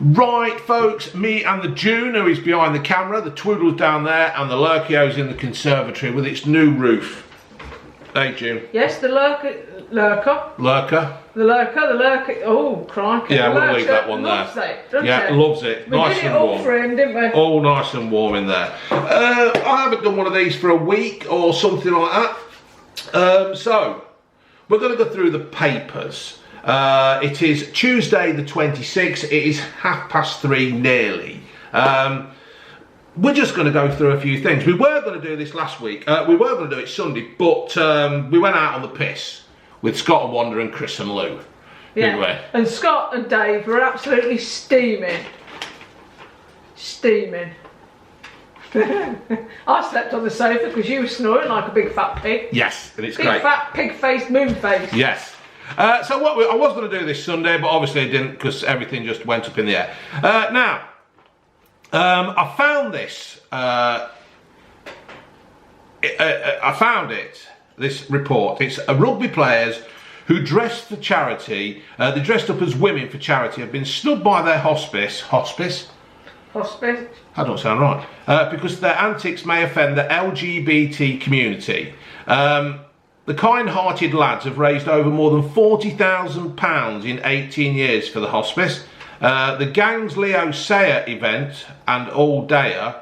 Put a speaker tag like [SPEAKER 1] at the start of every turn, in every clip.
[SPEAKER 1] Right, folks, me and the June, who is behind the camera, the Twiddle's down there, and the Lurkio's in the conservatory with its new roof. Hey, June.
[SPEAKER 2] Yes, the lurker. The lurker. Oh, crikey.
[SPEAKER 1] Yeah, we'll leave that one
[SPEAKER 2] loves
[SPEAKER 1] there.
[SPEAKER 2] It,
[SPEAKER 1] yeah,
[SPEAKER 2] it?
[SPEAKER 1] Loves it.
[SPEAKER 2] We
[SPEAKER 1] nice
[SPEAKER 2] did it
[SPEAKER 1] and
[SPEAKER 2] all
[SPEAKER 1] warm.
[SPEAKER 2] for him, didn't we?
[SPEAKER 1] All nice and warm in there. I haven't done one of these for a week or something like that. So, we're going to go through the papers. It is Tuesday the 26th. It is 3:30 nearly. We're just going to go through a few things. We were going to do this last week. We were going to do it Sunday, but we went out on the piss with Scott and Wanda and Chris and Lou.
[SPEAKER 2] Yeah. And Scott and Dave were absolutely steaming. Steaming. I slept on the sofa because you were snoring like a big fat pig.
[SPEAKER 1] Yes, and it's
[SPEAKER 2] big,
[SPEAKER 1] great.
[SPEAKER 2] Big fat pig-faced moon face.
[SPEAKER 1] Yes. So I was going to do this Sunday, but obviously I didn't because everything just went up in the air. Now, I found this. I found it. This report. It's rugby players who dressed for charity. They dressed up as women for charity. Have been snubbed by their hospice. Hospice. That don't sound right. Because their antics may offend the LGBT community. The kind-hearted lads have raised over more than £40,000 in 18 years for the hospice. The gang's Leo Sayer event and all-dayer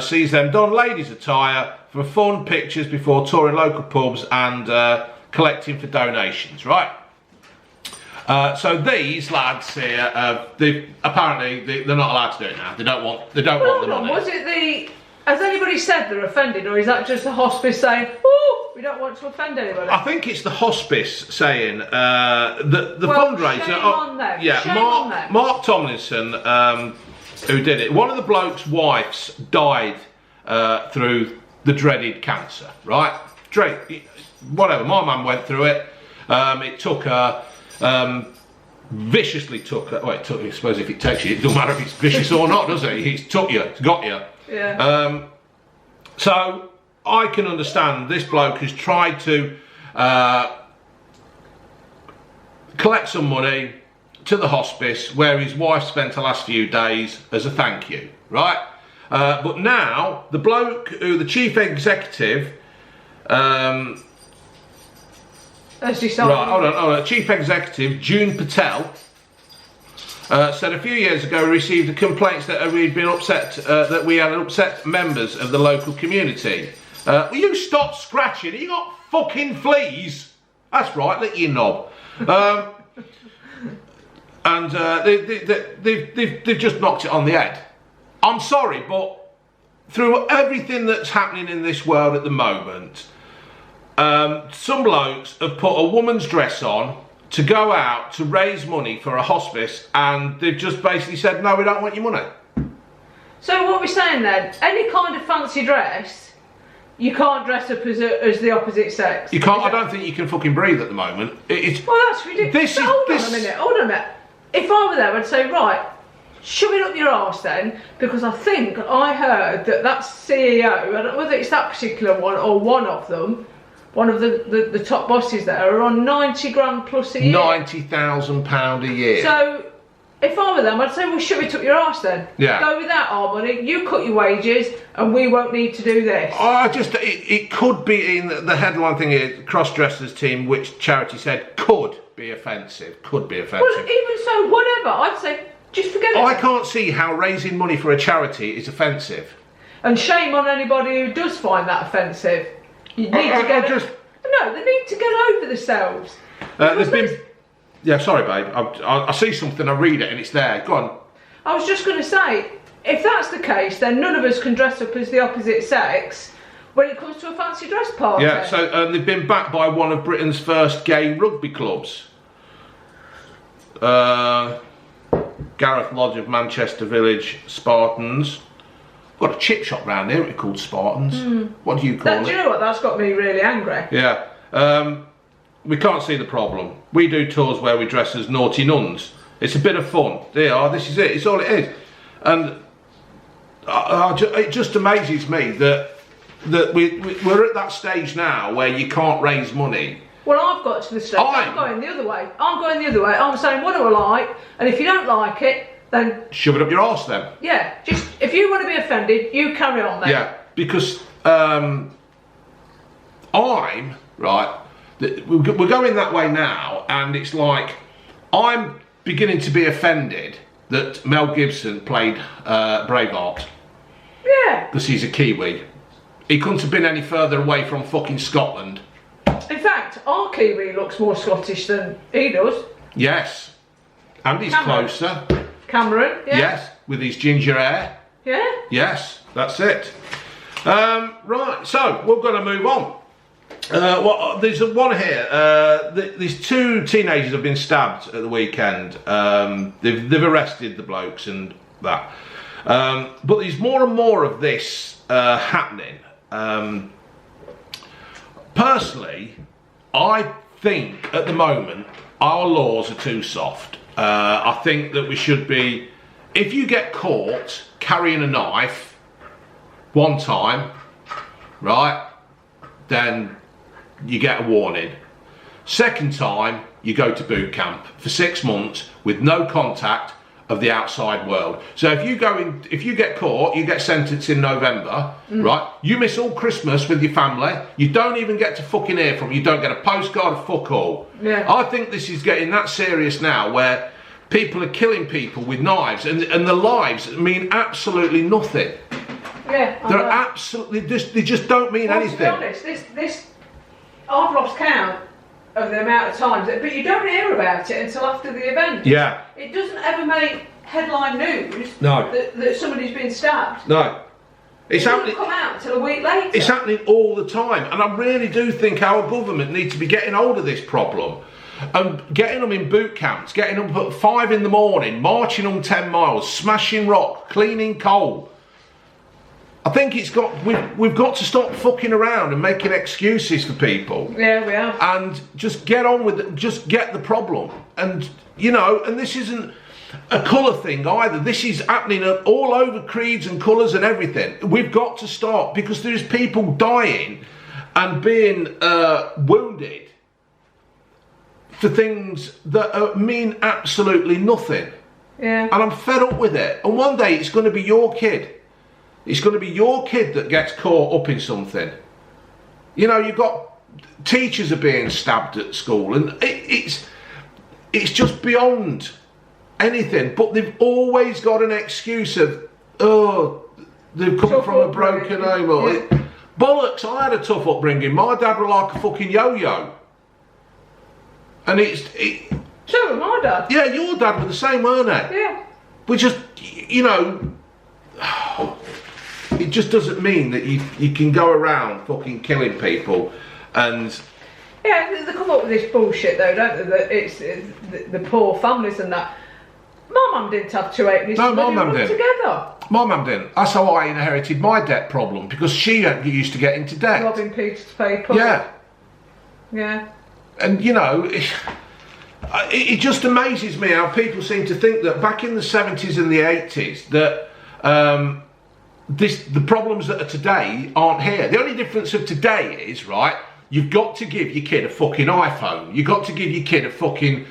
[SPEAKER 1] sees them don ladies' attire for fun pictures before touring local pubs and collecting for donations, right? So these lads here, apparently they're not allowed to do it now. They don't want the money.
[SPEAKER 2] Was it the? Has anybody said they're offended, or is that just the hospice saying, "Oh, we don't want to offend anybody"?
[SPEAKER 1] I think it's the hospice saying the fundraiser.
[SPEAKER 2] Shame on them.
[SPEAKER 1] Yeah,
[SPEAKER 2] shame on them.
[SPEAKER 1] Mark Tomlinson, who did it. One of the bloke's wives died through the dreaded cancer. Right? Whatever. My mum went through it. It took her. Viciously took her. Well, it took. I suppose if it takes you, it doesn't matter if it's vicious or not, does it? It's took you. It's got you.
[SPEAKER 2] Yeah.
[SPEAKER 1] So I can understand this bloke has tried to collect some money to the hospice where his wife spent the last few days as a thank you, right? But now the bloke who the chief executive Chief Executive June Patel said a few years ago we received a complaint that we'd been upset, that we had upset members of the local community. Will you stop scratching? You got fucking fleas. That's right, lick your knob. And they've just knocked it on the head. I'm sorry, but through everything that's happening in this world at the moment, some blokes have put a woman's dress on to go out to raise money for a hospice, and they've just basically said, no, we don't want your money.
[SPEAKER 2] So what we're saying then, any kind of fancy dress, you can't dress up as the opposite sex.
[SPEAKER 1] You can't. I don't think you can fucking breathe at the moment.
[SPEAKER 2] Well, that's ridiculous. Hold on a minute. If I were there, I'd say, right, shove it up your arse then, because I think I heard that CEO, I don't know whether it's that particular one or one of them, one of the top bosses there, are on 90 grand plus a year.
[SPEAKER 1] £90,000 a year.
[SPEAKER 2] So if I were them, I'd say, well, shove it up your arse then.
[SPEAKER 1] Yeah.
[SPEAKER 2] Go without our money, you cut your wages, and we won't need to do this.
[SPEAKER 1] It could be in the headline thing here, cross-dressers team, which charity said could be offensive. Could be offensive.
[SPEAKER 2] Well, even so, whatever, I'd say, just forget it.
[SPEAKER 1] I can't see how raising money for a charity is offensive.
[SPEAKER 2] And shame on anybody who does find that offensive. You need to get No, they need to get over themselves.
[SPEAKER 1] There's been... Yeah, sorry, babe. I see something, I read it, and it's there. Go on.
[SPEAKER 2] I was just going to say, if that's the case, then none of us can dress up as the opposite sex when it comes to a fancy dress party.
[SPEAKER 1] Yeah, so they've been backed by one of Britain's first gay rugby clubs. Gareth Lodge of Manchester Village Spartans. We've got a chip shop round here called Spartans. What do you call it?
[SPEAKER 2] Do you know what? That's got me really angry.
[SPEAKER 1] Yeah. We can't see the problem. We do tours where we dress as naughty nuns. It's a bit of fun. There you are. This is it. It's all it is. And it just amazes me that we're at that stage now where you can't raise money.
[SPEAKER 2] Well, I've got to the stage. I'm going the other way. I'm saying, what do I like? And if you don't like it, then
[SPEAKER 1] shove it up your arse then.
[SPEAKER 2] Yeah, just if you want to be offended, you carry on, mate.
[SPEAKER 1] Yeah, because I'm right. We're going that way now, and it's like I'm beginning to be offended that Mel Gibson played Braveheart.
[SPEAKER 2] Yeah.
[SPEAKER 1] Because he's a Kiwi. He couldn't have been any further away from fucking Scotland.
[SPEAKER 2] In fact, our Kiwi looks more Scottish than he does.
[SPEAKER 1] Yes. And he's closer.
[SPEAKER 2] Cameron, yeah.
[SPEAKER 1] Yes, with his ginger hair.
[SPEAKER 2] Yeah.
[SPEAKER 1] Yes, that's it. Right, so we're going to move on. There's one here. These two teenagers have been stabbed at the weekend. They've arrested the blokes and that. But there's more and more of this happening. Personally, I think at the moment our laws are too soft. I think that we should be, if you get caught carrying a knife one time, right, then you get a warning. Second time, you go to boot camp for 6 months with no contact of the outside world. So if you get caught, you get sentenced in November, right? You miss all Christmas with your family. You don't even get to fucking hear from. You don't get a postcard of fuck all.
[SPEAKER 2] Yeah.
[SPEAKER 1] I think this is getting that serious now, where people are killing people with knives, and the lives mean absolutely nothing.
[SPEAKER 2] Yeah.
[SPEAKER 1] They're absolutely they just don't mean anything.
[SPEAKER 2] To be honest, this I've lost count of the amount of times, but you don't hear about it until after the event.
[SPEAKER 1] Yeah.
[SPEAKER 2] It doesn't ever make headline news.
[SPEAKER 1] No.
[SPEAKER 2] That somebody's been stabbed.
[SPEAKER 1] No. It
[SPEAKER 2] doesn't come out until a week later.
[SPEAKER 1] It's happening all the time, and I really do think our government needs to be getting hold of this problem and getting them in boot camps, getting them up at 5 in the morning, marching them 10 miles, smashing rock, cleaning coal. I think we've got to stop fucking around and making excuses for people.
[SPEAKER 2] Yeah, we have.
[SPEAKER 1] And just get on with it, just get the problem. And, you know, and this isn't a colour thing either. This is happening all over creeds and colours and everything. We've got to stop, because there's people dying and being wounded for things that mean absolutely nothing.
[SPEAKER 2] Yeah.
[SPEAKER 1] And I'm fed up with it. And one day it's going to be your kid. It's going to be your kid that gets caught up in something. You know, you've got teachers are being stabbed at school, and it's just beyond anything. But they've always got an excuse of, oh, they've come from a broken home.
[SPEAKER 2] Yeah.
[SPEAKER 1] Bollocks! I had a tough upbringing. My dad was like a fucking yo-yo, and
[SPEAKER 2] so was my dad.
[SPEAKER 1] Yeah, your dad was the same, weren't they?
[SPEAKER 2] Yeah.
[SPEAKER 1] We just, you know. It just doesn't mean that you can go around fucking killing people, and
[SPEAKER 2] yeah, they come up with this bullshit though, don't they? That it's the poor families and that. My mum didn't have 2 halfpennies.
[SPEAKER 1] No, my mum didn't.
[SPEAKER 2] Together.
[SPEAKER 1] My mum didn't. That's how I inherited my debt problem, because she used to get into debt.
[SPEAKER 2] Robbing Peter's paper.
[SPEAKER 1] Yeah.
[SPEAKER 2] Yeah.
[SPEAKER 1] And you know, it just amazes me how people seem to think that back in the 70s and the 80s that. The problems that are today aren't here. The only difference of today is, right, you've got to give your kid a fucking iPhone. You've got to give your kid a fucking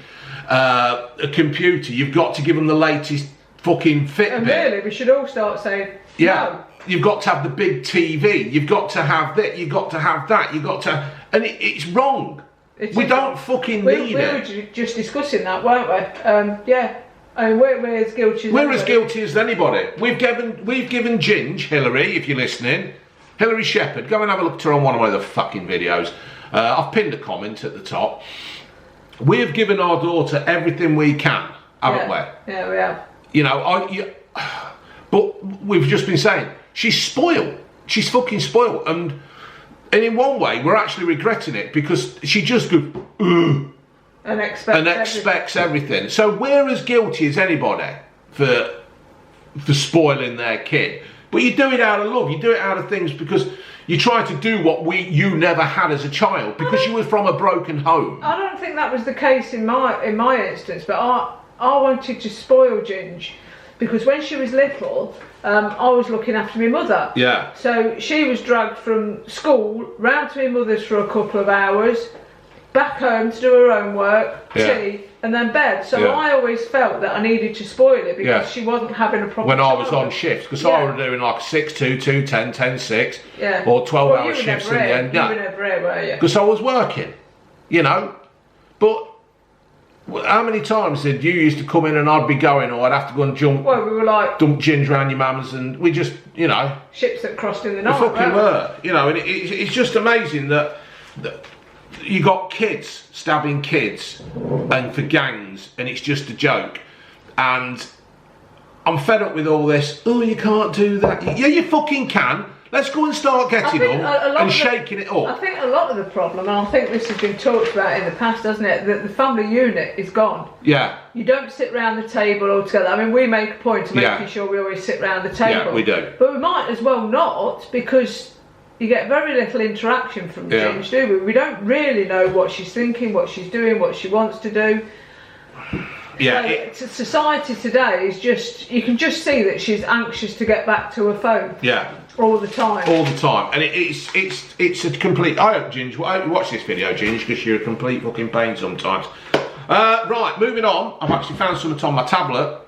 [SPEAKER 1] a computer. You've got to give them the latest fucking Fitbit.
[SPEAKER 2] And really, we should all start saying,
[SPEAKER 1] yeah,
[SPEAKER 2] no.
[SPEAKER 1] You've got to have the big TV. You've got to have that. You've got to have that. You've got to, and it's wrong. We don't fucking need it.
[SPEAKER 2] We were just discussing that, weren't we? Yeah. I mean, we're as guilty as
[SPEAKER 1] we're as guilty as anybody. We've given Ginge, Hillary, if you're listening, Hillary Shepherd, go and have a look at her on one of my other fucking videos. I've pinned a comment at the top. We've given our daughter everything we can, haven't we?
[SPEAKER 2] Yeah, we have.
[SPEAKER 1] You know, but we've just been saying, she's spoiled. She's fucking spoiled. And in one way, we're actually regretting it, because she just goes, ugh.
[SPEAKER 2] And expects
[SPEAKER 1] everything. So we're as guilty as anybody for spoiling their kid. But you do it out of love. You do it out of things because you try to do what you never had as a child, because you were from a broken home.
[SPEAKER 2] I don't think that was the case in my instance, but I wanted to spoil Ginge, because when she was little, I was looking after my mother.
[SPEAKER 1] Yeah.
[SPEAKER 2] So she was dragged from school round to my mother's for a couple of hours, back home to do her own work, tea, and then bed. So I always felt that I needed to spoil it because she wasn't having a proper
[SPEAKER 1] when I was on shift, because I was doing like 6-2, 2-10, 10-6, or 12-hour shifts in the end.
[SPEAKER 2] You were never here, were you?
[SPEAKER 1] Because I was working, you know. But how many times did you used to come in and I'd be going, or I'd have to go and jump?
[SPEAKER 2] Well, we were like
[SPEAKER 1] dump ginger around your mum's, and we just, you know,
[SPEAKER 2] ships that crossed in the night.
[SPEAKER 1] We fucking were, you know, and it's just amazing that you got kids stabbing kids and for gangs, and it's just a joke. And I'm fed up with all this. Oh, you can't do that. Yeah, you fucking can. Let's go and start getting up and shaking it up.
[SPEAKER 2] I think a lot of the problem, and I think this has been talked about in the past, hasn't it, that the family unit is gone.
[SPEAKER 1] Yeah.
[SPEAKER 2] You don't sit round the table all together. I mean, we make a point of making sure we always sit round the table.
[SPEAKER 1] Yeah, we do.
[SPEAKER 2] But we might as well not, because you get very little interaction from Ginge, do we? We don't really know what she's thinking, what she's doing, what she wants to do.
[SPEAKER 1] Yeah.
[SPEAKER 2] So society today is just, you can just see that she's anxious to get back to her phone.
[SPEAKER 1] Yeah.
[SPEAKER 2] All the time.
[SPEAKER 1] All the time. And it's a complete... I hope you watch this video, Ginge, because you're a complete fucking pain sometimes. Right, moving on. I've actually found something on my tablet.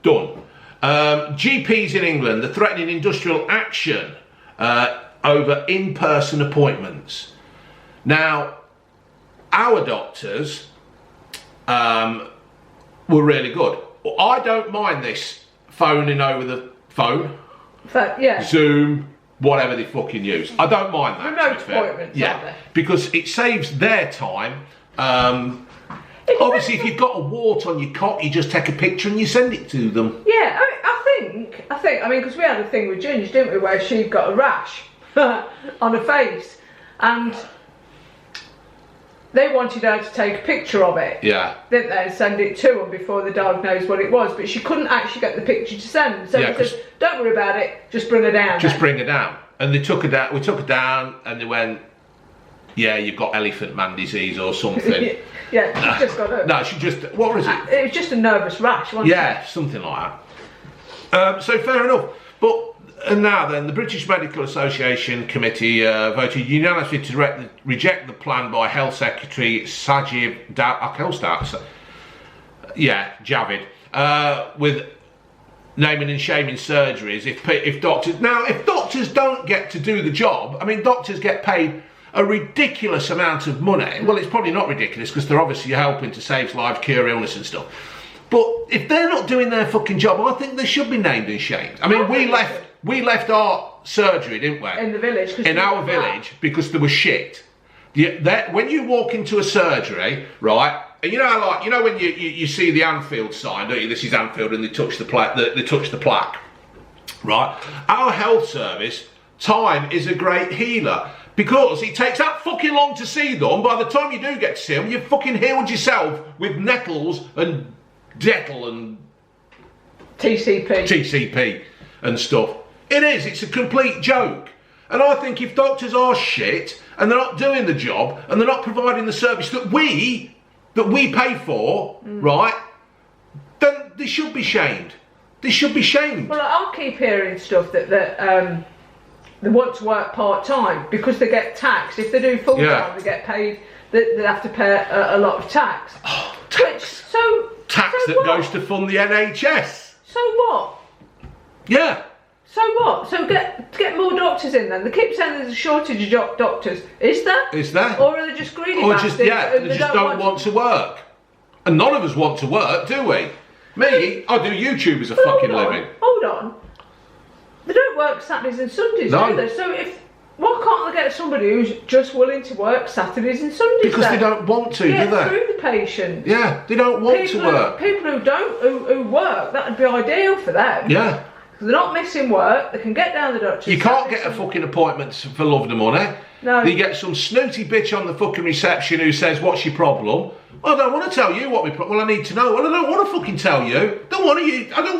[SPEAKER 1] Done. GPs in England are threatening industrial action over in-person appointments. Now, our doctors were really good. I don't mind this phoning over the phone, Zoom, whatever they fucking use. I don't mind that.
[SPEAKER 2] Remote appointments, aren't they?
[SPEAKER 1] Because it saves their time. Obviously, if you've got a wart on your cock, you just take a picture and you send it to them.
[SPEAKER 2] Yeah, I mean, because we had a thing with Ginge, didn't we, where she got a rash on her face, and they wanted her to take a picture of it, didn't they, and send it to them before the diagnosed what it was, but she couldn't actually get the picture to send, so they said, don't worry about it, just bring her down.
[SPEAKER 1] Just bring her down. And they took her down, we took her down, and they went, yeah, you've got elephant man disease or something.
[SPEAKER 2] Yeah, she just got
[SPEAKER 1] No, she just, what was it?
[SPEAKER 2] It was just a nervous rash, wasn't it?
[SPEAKER 1] Something like that. So fair enough. But and now then, the British Medical Association Committee voted unanimously to reject the plan by Health Secretary Sajid Javid, with naming and shaming surgeries if doctors don't get to do the job. I mean, doctors get paid a ridiculous amount of money. Well, it's probably not ridiculous because they're obviously helping to save lives, cure illness and stuff. But if they're not doing their fucking job, I think they should be named and shamed. I mean, we left our surgery, didn't we?
[SPEAKER 2] In the village.
[SPEAKER 1] In our village, because there was shit. When you walk into a surgery, right, and you know when you see the Anfield sign, don't you? This is Anfield, and they touch the plaque, right? Our health service, time is a great healer. Because it takes that fucking long to see them. By the time you do get to see them, you've fucking healed yourself with nettles and Dettol and TCP and stuff. It's a complete joke. And I think if doctors are shit and they're not doing the job and they're not providing the service that we pay for, right, then they should be shamed. They should be shamed.
[SPEAKER 2] Well, I'll keep hearing stuff that they want to work part-time because they get taxed. If they do full-time, they get paid, they have to pay a lot of tax.
[SPEAKER 1] Oh, tax. Tax that goes to fund the NHS.
[SPEAKER 2] So what?
[SPEAKER 1] Yeah.
[SPEAKER 2] So what? So get more doctors in then. They keep saying there's a shortage of doctors. Is there?
[SPEAKER 1] Is there?
[SPEAKER 2] Or are they just greedy bastards?
[SPEAKER 1] They just don't want to work. And none of us want to work, do we? Me, I do YouTube as a fucking living.
[SPEAKER 2] Hold on. They don't work Saturdays and Sundays, do they? So why can't they get somebody who's just willing to work Saturdays and Sundays?
[SPEAKER 1] Because they don't want to, do they?
[SPEAKER 2] Through the patient.
[SPEAKER 1] Yeah, they don't want to work.
[SPEAKER 2] People who work, that would be ideal for them.
[SPEAKER 1] Yeah.
[SPEAKER 2] They're not missing work. They can get down the doctor's.
[SPEAKER 1] You can't get a fucking appointment for love nor money.
[SPEAKER 2] No.
[SPEAKER 1] You get some snooty bitch on the fucking reception who says, "What's your problem?" I don't want to tell you what my problem. Well, I need to know. Well, I don't want to fucking tell you. I don't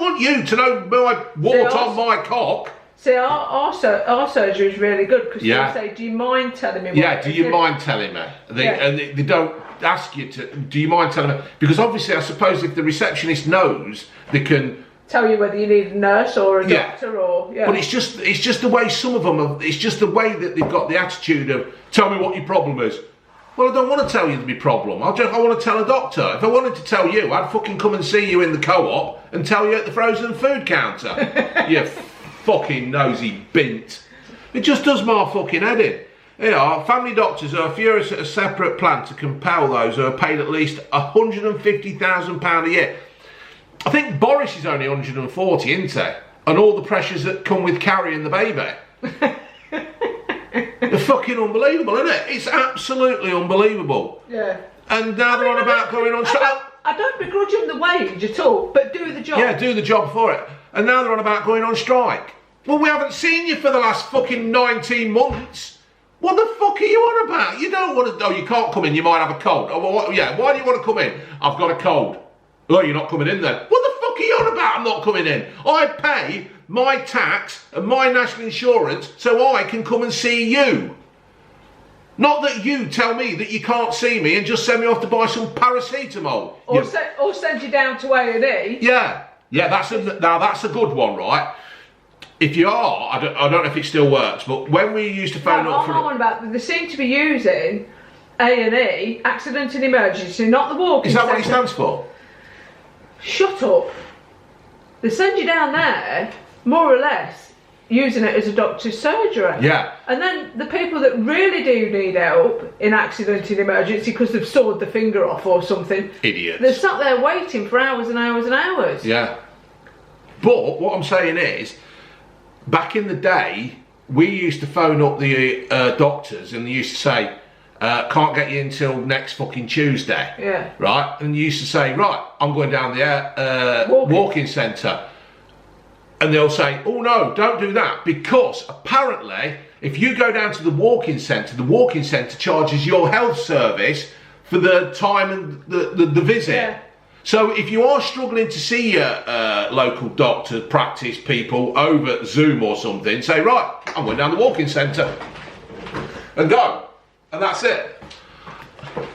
[SPEAKER 1] want you to know my wart on my cock.
[SPEAKER 2] See, our surgery is really good because they say, "Do you mind telling me?"
[SPEAKER 1] Do you mind telling me? And they don't ask you to. Do you mind telling me? Because obviously, I suppose if the receptionist knows, they can
[SPEAKER 2] tell you whether you need a nurse or a doctor or
[SPEAKER 1] But it's just the way some of them are, it's just the way that they've got the attitude of tell me what your problem is. Well, I don't want to tell you my problem. I want to tell a doctor. If I wanted to tell you, I'd fucking come and see you in the co-op and tell you at the frozen food counter. You fucking nosy bint. It just does my fucking head in. You know, family doctors are furious at a separate plan to compel those who are paid at least £150,000 a year. I think Boris is only 140, isn't he? And all the pressures that come with carrying the baby. They're fucking unbelievable, isn't it? It's absolutely unbelievable.
[SPEAKER 2] Yeah.
[SPEAKER 1] And now they're on about going on strike.
[SPEAKER 2] I don't begrudge them the wage at all, but do the job.
[SPEAKER 1] Yeah, do the job for it. And now they're on about going on strike. Well, we haven't seen you for the last fucking 19 months. What the fuck are you on about? You don't want to... Oh, you can't come in, you might have a cold. Oh, well, why do you want to come in? I've got a cold. Oh, you're not coming in then. What the fuck are you on about? I'm not coming in. I pay my tax and my national insurance so I can come and see you. Not that you tell me that you can't see me and just send me off to buy some paracetamol.
[SPEAKER 2] Or send you down to A&E.
[SPEAKER 1] Yeah, that's a good one, right? If you are, I don't know if it still works, but when we used to phone up for...
[SPEAKER 2] They seem to be using A&E, accident and emergency, not the walking
[SPEAKER 1] centre. Is that what
[SPEAKER 2] it
[SPEAKER 1] stands for?
[SPEAKER 2] Shut up. They send you down there, more or less, using it as a doctor's surgery.
[SPEAKER 1] Yeah.
[SPEAKER 2] And then the people that really do need help in accident and emergency because they've sawed the finger off or something.
[SPEAKER 1] Idiots.
[SPEAKER 2] They're sat there waiting for hours and hours and hours.
[SPEAKER 1] Yeah. But what I'm saying is, back in the day, we used to phone up the doctors and they used to say, can't get you until next fucking Tuesday.
[SPEAKER 2] Yeah.
[SPEAKER 1] Right? And you used to say, right, I'm going down the walking centre. And they'll say, oh no, don't do that. Because apparently, if you go down to the walking centre charges your health service for the time and the visit. Yeah. So if you are struggling to see your local doctor, practice people over Zoom or something, say, right, I'm going down the walking centre. And go. And that's it.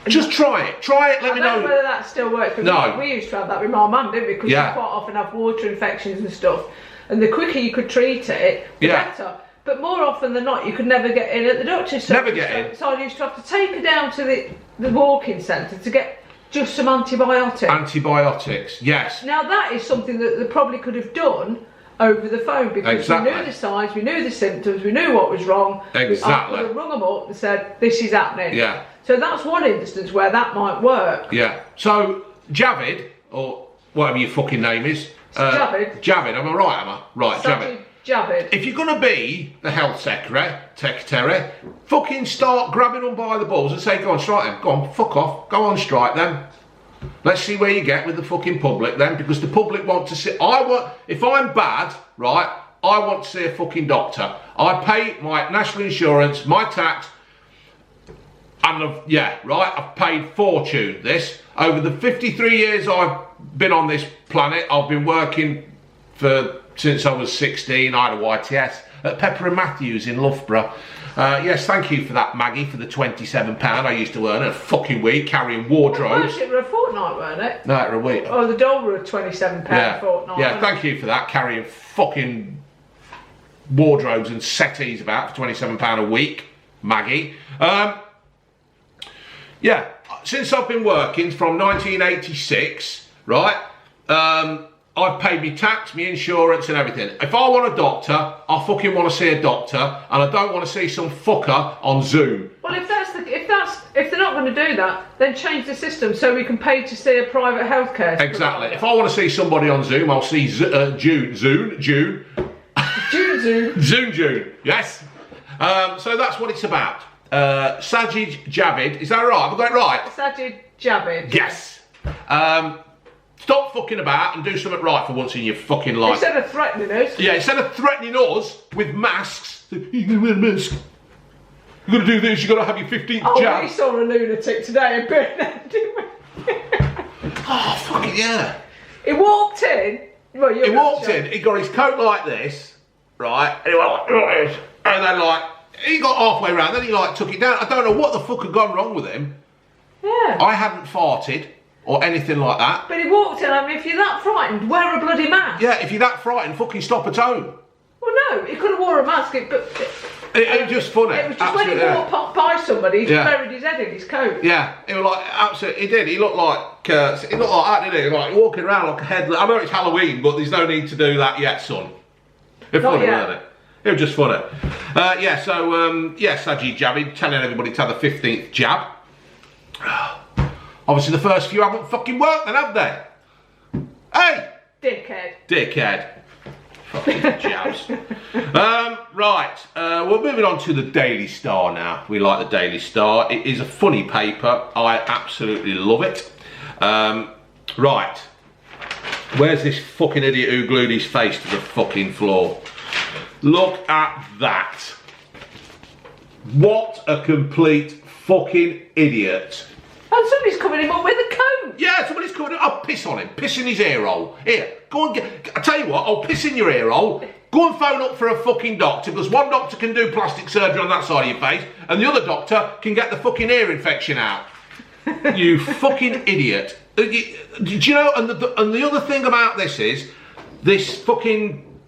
[SPEAKER 1] Just try it. Let me know.
[SPEAKER 2] I don't know whether that still works. No. We used to have that with my mum, didn't we? Because we quite often have water infections and stuff. And the quicker you could treat it, the better. But more often than not, you could never get in at the doctor's.
[SPEAKER 1] Never get in.
[SPEAKER 2] So I used to have to take her down to the walking centre to get just some antibiotics.
[SPEAKER 1] Antibiotics, yes.
[SPEAKER 2] Now that is something that they probably could have done over the phone because we knew the signs, we knew the symptoms, we knew what was wrong.
[SPEAKER 1] Exactly.
[SPEAKER 2] I could have rung them up and said, this is happening.
[SPEAKER 1] Yeah.
[SPEAKER 2] So that's one instance where that might work.
[SPEAKER 1] Yeah. So, Javid, or whatever your fucking name is.
[SPEAKER 2] Javid.
[SPEAKER 1] Javid, am I right, am I? Right,
[SPEAKER 2] Javid.
[SPEAKER 1] If you're going to be the health secretary, fucking start grabbing them by the balls and say, go on, strike them. Go on, fuck off. Go on, strike them. Let's see where you get with the fucking public then, because the public want to see... if I'm bad, right, I want to see a fucking doctor. I pay my national insurance, my tax, and I've paid fortune this. Over the 53 years I've been on this planet, I've been working since I was 16, I had a YTS at Pepper and Matthews in Loughborough. Yes, thank you for that, Maggie, for the £27 I used to earn a fucking week carrying wardrobes.
[SPEAKER 2] It was a fortnight, weren't it?
[SPEAKER 1] No, it was a week.
[SPEAKER 2] Oh, the dole were £27 a fortnight.
[SPEAKER 1] Yeah, thank you for that, carrying fucking wardrobes and settees about for £27 a week, Maggie. Yeah, since I've been working from 1986, right, I've paid me tax, me insurance and everything. If I want a doctor, I fucking want to see a doctor, and I don't want to see some fucker on Zoom.
[SPEAKER 2] Well, if they're not going to do that, then change the system so we can pay to see a private healthcare.
[SPEAKER 1] Exactly. If I want to see somebody on Zoom, I'll see June. Yes. So that's what it's about. Sajid Javid, is that right? Have I got it right?
[SPEAKER 2] Sajid Javid.
[SPEAKER 1] Yes. Stop fucking about and do something right for once in your fucking life.
[SPEAKER 2] Instead of threatening us.
[SPEAKER 1] Yeah, instead of threatening us with masks. You're going to wear a mask. You're going to do this, you've got to have your 15th jab.
[SPEAKER 2] Oh, we saw a lunatic today in Britain, didn't we?
[SPEAKER 1] Oh, fucking yeah.
[SPEAKER 2] He walked in. Well,
[SPEAKER 1] he walked in, he got his coat like this, right? And he went like this. And then he got halfway around, then he took it down. I don't know what the fuck had gone wrong with him.
[SPEAKER 2] Yeah.
[SPEAKER 1] I hadn't farted. or anything like that.
[SPEAKER 2] But he walked in, I mean, if you're that frightened, wear a bloody mask.
[SPEAKER 1] Yeah, if you're that frightened, fucking stop at home.
[SPEAKER 2] Well, no, he could have wore a mask,
[SPEAKER 1] It was just funny.
[SPEAKER 2] It was just when he walked by somebody, he just buried his head in his coat.
[SPEAKER 1] Yeah, it was like, absolutely, he did. He looked like that, didn't he? Like walking around like a headless. I know it's Halloween, but there's no need to do that yet, son. It's funny, wasn't it? It was just funny. Sajid Javid telling everybody to have the 15th jab. Obviously, the first few haven't fucking worked, then, have they? Hey! Dickhead. Fucking jabs. Right, we're moving on to the Daily Star now. We like the Daily Star. It is a funny paper. I absolutely love it. Right. Where's this fucking idiot who glued his face to the fucking floor? Look at that. What a complete fucking idiot.
[SPEAKER 2] And somebody's coming in up with a coat.
[SPEAKER 1] Yeah, somebody's coming in. I'll piss on him. Piss in his ear hole. Here, go and get... I tell you what, I'll piss in your ear hole. Go and phone up for a fucking doctor, because one doctor can do plastic surgery on that side of your face, and the other doctor can get the fucking ear infection out. You fucking idiot. Do you know, and the other thing about this is, this fucking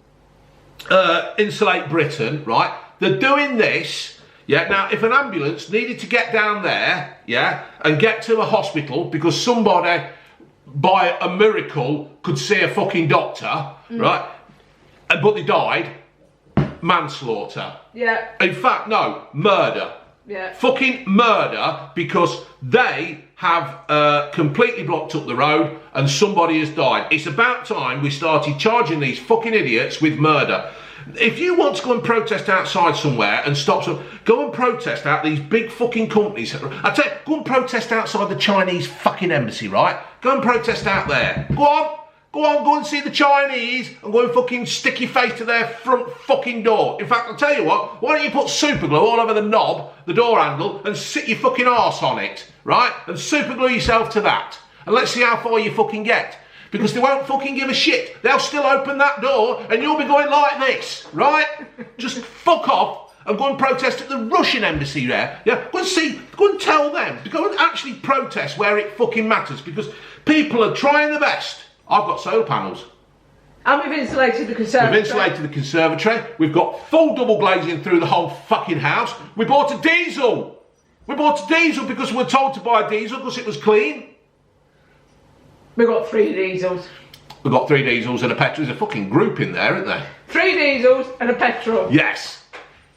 [SPEAKER 1] Insulate Britain, right? They're doing this... Yeah, now, if an ambulance needed to get down there, yeah, and get to a hospital because somebody, by a miracle, could see a fucking doctor, right, but they died, manslaughter.
[SPEAKER 2] Yeah.
[SPEAKER 1] In fact, no, murder.
[SPEAKER 2] Yeah.
[SPEAKER 1] Fucking murder, because they have completely blocked up the road and somebody has died. It's about time we started charging these fucking idiots with murder. If you want to go and protest outside somewhere and go and protest out these big fucking companies. I tell you, go and protest outside the Chinese fucking embassy, right? Go and protest out there. Go and see the Chinese and go and fucking stick your face to their front fucking door. In fact, I'll tell you what, why don't you put super glue all over the knob, the door handle, and sit your fucking arse on it, right? And super glue yourself to that. And let's see how far you fucking get. Because they won't fucking give a shit. They'll still open that door and you'll be going like this, right? Just fuck off and go and protest at the Russian embassy there. Yeah, go and tell them to go and actually protest where it fucking matters, because people are trying their best. I've got solar panels.
[SPEAKER 2] And we've insulated the conservatory.
[SPEAKER 1] We've insulated the conservatory. We've got full double glazing through the whole fucking house. We bought a diesel. Because we were told to buy a diesel because it was clean.
[SPEAKER 2] We've got 3 diesels.
[SPEAKER 1] We've got 3 diesels and a petrol. There's a fucking group in there, isn't there?
[SPEAKER 2] 3 diesels and a petrol.
[SPEAKER 1] Yes.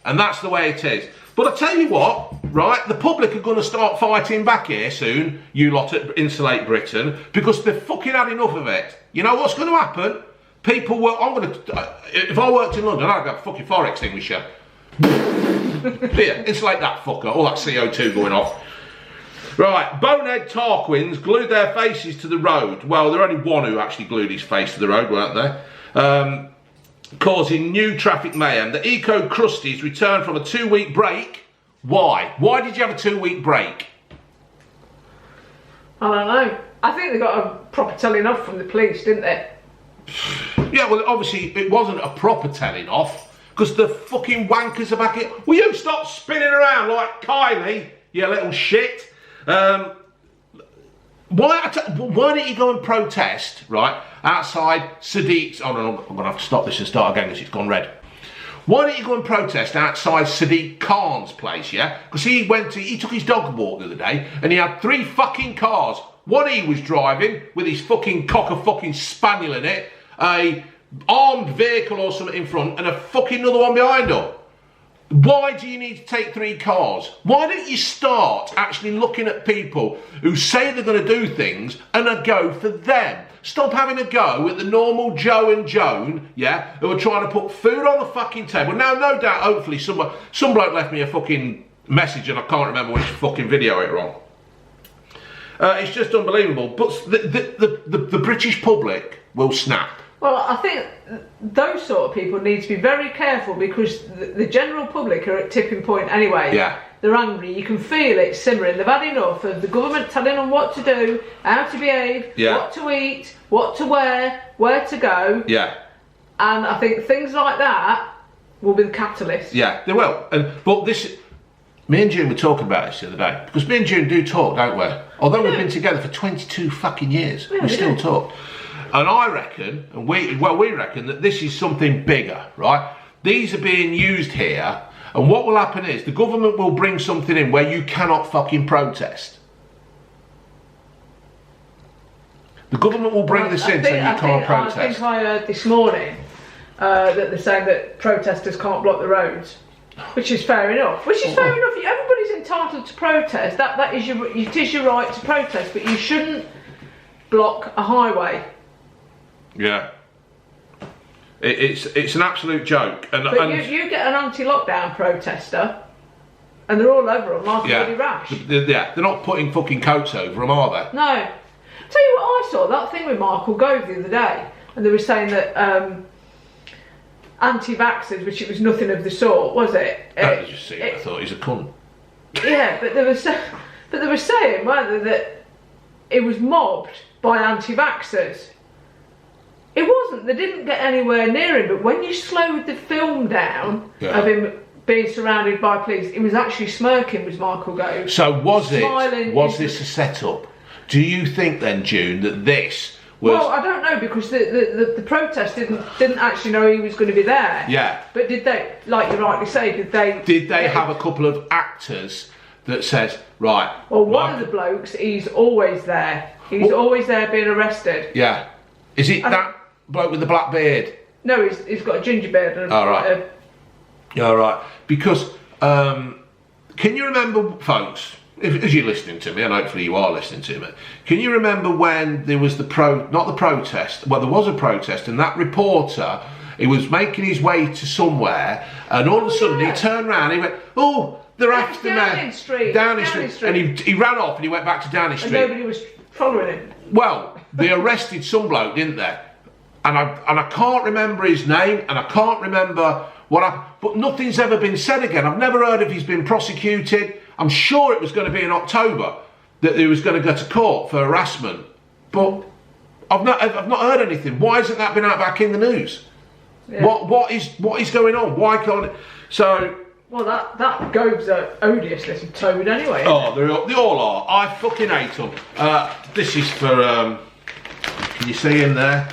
[SPEAKER 1] And that's the way it is. But I tell you what, right, the public are going to start fighting back here soon, you lot at Insulate Britain, because they've fucking had enough of it. You know what's going to happen? People will... if I worked in London, I'd have a fucking fire extinguisher. Here, insulate that fucker. All that CO2 going off. Right, bonehead Tarquins glued their faces to the road. Well, there only one who actually glued his face to the road, weren't there? Causing new traffic mayhem. The Eco Crusties returned from a 2-week break. Why? Why did you have a 2-week break?
[SPEAKER 2] I don't know. I think they got a proper telling off from the police, didn't they?
[SPEAKER 1] Yeah, well, obviously it wasn't a proper telling off, because the fucking wankers are back here. Will you stop spinning around like Kylie, you little shit? Why don't you go and protest, right, outside Sadiq's... Oh no, I'm going to have to stop this and start again because it's gone red. Why don't you go and protest outside Sadiq Khan's place, yeah? Because he took his dog walk the other day and he had 3 fucking cars. One he was driving with his fucking cocker fucking spaniel in it, a armed vehicle or something in front, and a fucking another one behind her. Why do you need to take 3 cars? Why don't you start actually looking at people who say they're going to do things and a go for them? Stop having a go at the normal Joe and Joan, yeah, who are trying to put food on the fucking table. Now, no doubt, hopefully, some bloke left me a fucking message and I can't remember which fucking video it was on. It's just unbelievable. But the British public will snap.
[SPEAKER 2] Well, I think those sort of people need to be very careful, because the general public are at tipping point anyway.
[SPEAKER 1] Yeah.
[SPEAKER 2] They're angry. You can feel it simmering. They've had enough of the government telling them what to do, how to behave, what to eat, what to wear, where to go.
[SPEAKER 1] Yeah.
[SPEAKER 2] And I think things like that will be the catalyst.
[SPEAKER 1] Yeah, they will. But this... Me and June were talking about this the other day, because me and June do talk, don't we? Although we've been together for 22 fucking years,
[SPEAKER 2] Yeah,
[SPEAKER 1] we still talk. And I reckon, and we reckon that this is something bigger, right? These are being used here, and what will happen is the government will bring something in where you cannot fucking protest. The government will bring this in so you can't protest.
[SPEAKER 2] I think I heard this morning that they're saying that protesters can't block the roads, which is fair enough. Which is fair enough. Everybody's entitled to protest. That is it is your right to protest, but you shouldn't block a highway.
[SPEAKER 1] Yeah. It's an absolute joke.
[SPEAKER 2] But you get an anti-lockdown protester, and they're all over them like a bloody rash.
[SPEAKER 1] Yeah, they're not putting fucking coats over them, are they?
[SPEAKER 2] No. Tell you what I saw, that thing with Michael Gove the other day, and they were saying that anti-vaxxers, which it was nothing of the sort, was it?
[SPEAKER 1] I just see it, I thought he's a cunt.
[SPEAKER 2] Yeah, but they were saying, weren't they, that it was mobbed by anti-vaxxers. It wasn't. They didn't get anywhere near him. But when you slowed the film down of him being surrounded by police, he was actually smirking. Was Michael Gove?
[SPEAKER 1] So was this a setup? Do you think then, June, that this was?
[SPEAKER 2] Well, I don't know, because the protest didn't actually know he was going to be there.
[SPEAKER 1] Yeah.
[SPEAKER 2] But did they, like you rightly say, did they
[SPEAKER 1] have a couple of actors that says, right?
[SPEAKER 2] Well, one of the blokes, he's always there. He's always there being arrested.
[SPEAKER 1] Yeah. Is it that bloke with the black beard?
[SPEAKER 2] No, he's got a ginger beard. And
[SPEAKER 1] all right. All right. Because can you remember, folks? As you're listening to me, and hopefully you are listening to me, can you remember when there was not the protest, well, there was a protest, and that reporter, he was making his way to somewhere, and all of a sudden he turned around and he went, oh, they're after me.
[SPEAKER 2] Downing Street.
[SPEAKER 1] And he ran off and he went back to Downing Street.
[SPEAKER 2] And nobody was following him.
[SPEAKER 1] Well, they arrested some bloke, didn't they? And I can't remember his name, and I can't remember what happened, but nothing's ever been said again. I've never heard if he's been prosecuted. I'm sure it was going to be in October that he was going to go to court for harassment, but I've not heard anything. Why hasn't that been out back in the news? Yeah. What is going on? Why can't it? So.
[SPEAKER 2] Well, that Gove's a odious little toad anyway.
[SPEAKER 1] Oh, they all are. I fucking hate them. This is for. Can you see him there?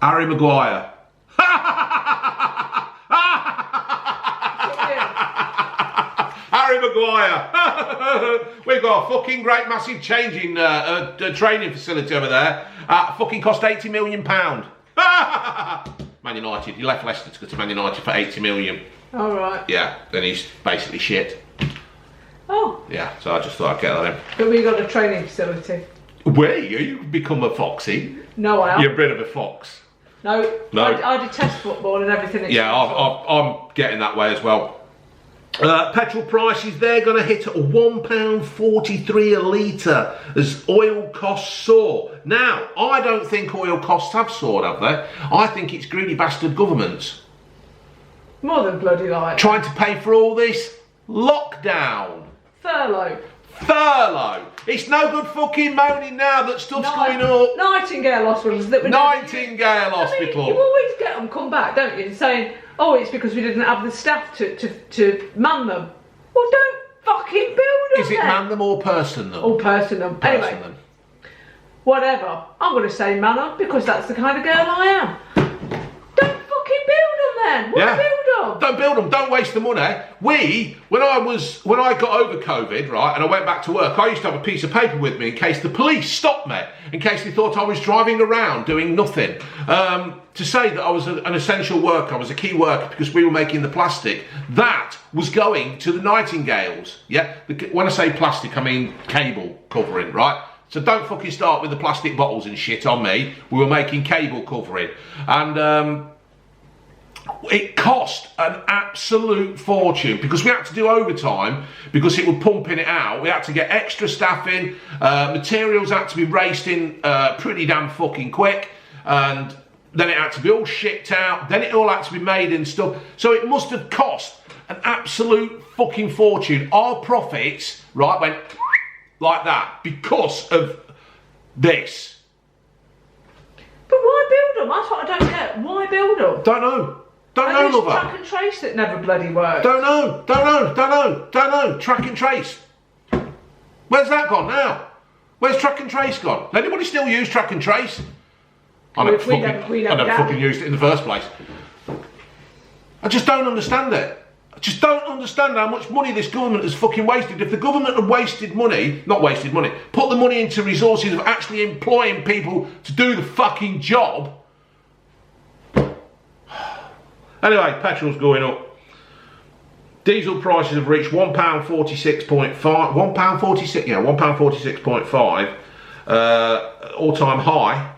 [SPEAKER 1] Harry Maguire. Harry Maguire. We've got a fucking great massive changing training facility over there. Fucking cost £80 million. Man United. He left Leicester to go to Man United for 80 million.
[SPEAKER 2] All right.
[SPEAKER 1] Yeah, then he's basically shit.
[SPEAKER 2] Oh.
[SPEAKER 1] Yeah, so I just thought I'd get that in.
[SPEAKER 2] But we got a training facility.
[SPEAKER 1] Where you become a foxy?
[SPEAKER 2] No, I haven't.
[SPEAKER 1] You're a bit of a fox.
[SPEAKER 2] No. I detest football and everything.
[SPEAKER 1] Yeah, I'm getting that way as well. Petrol prices, they're going to hit £1.43 a litre as oil costs soar. Now, I don't think oil costs have soared, have they? I think it's greedy bastard governments.
[SPEAKER 2] More than bloody like.
[SPEAKER 1] Trying to pay for all this lockdown.
[SPEAKER 2] Furlough.
[SPEAKER 1] It's no good fucking moaning now that stuff's going up.
[SPEAKER 2] Nightingale hospitals.
[SPEAKER 1] Nightingale Hospital.
[SPEAKER 2] I mean, you always get them come back, don't you, saying, oh, it's because we didn't have the staff to man them. Well, don't fucking build them.
[SPEAKER 1] Is it man them or person them?
[SPEAKER 2] Or person them. Anyway, whatever. I'm going to say man them because that's the kind of girl I am. Don't fucking build them then. Why build them?
[SPEAKER 1] Don't build them. Don't waste the money. When I got over COVID, right, and I went back to work, I used to have a piece of paper with me in case the police stopped me, in case they thought I was driving around doing nothing. To say that I was an essential worker, I was a key worker because we were making the plastic. That was going to the Nightingales. Yeah. When I say plastic, I mean cable covering, right? So don't fucking start with the plastic bottles and shit on me. We were making cable covering, and it cost an absolute fortune because we had to do overtime because it was pumping it out. We had to get extra staff in. Materials had to be raced in pretty damn fucking quick, and then it had to be all shipped out. Then it all had to be made and stuff. So it must have cost an absolute fucking fortune. Our profits, right, went like that because of this.
[SPEAKER 2] But why build them? That's what I don't get. Why build them?
[SPEAKER 1] Don't know, lover.
[SPEAKER 2] Track and trace that never bloody works.
[SPEAKER 1] Don't know. Track and trace. Where's that gone now? Where's track and trace gone? Does anybody still use track and trace? I never fucking used it in the first place. I just don't understand it. I just don't understand how much money this government has fucking wasted. If the government had wasted money, not wasted money, put the money into resources of actually employing people to do the fucking job. Anyway, petrol's going up. Diesel prices have reached £1.46.5. £1.46, yeah, £1.46.5. All-time high.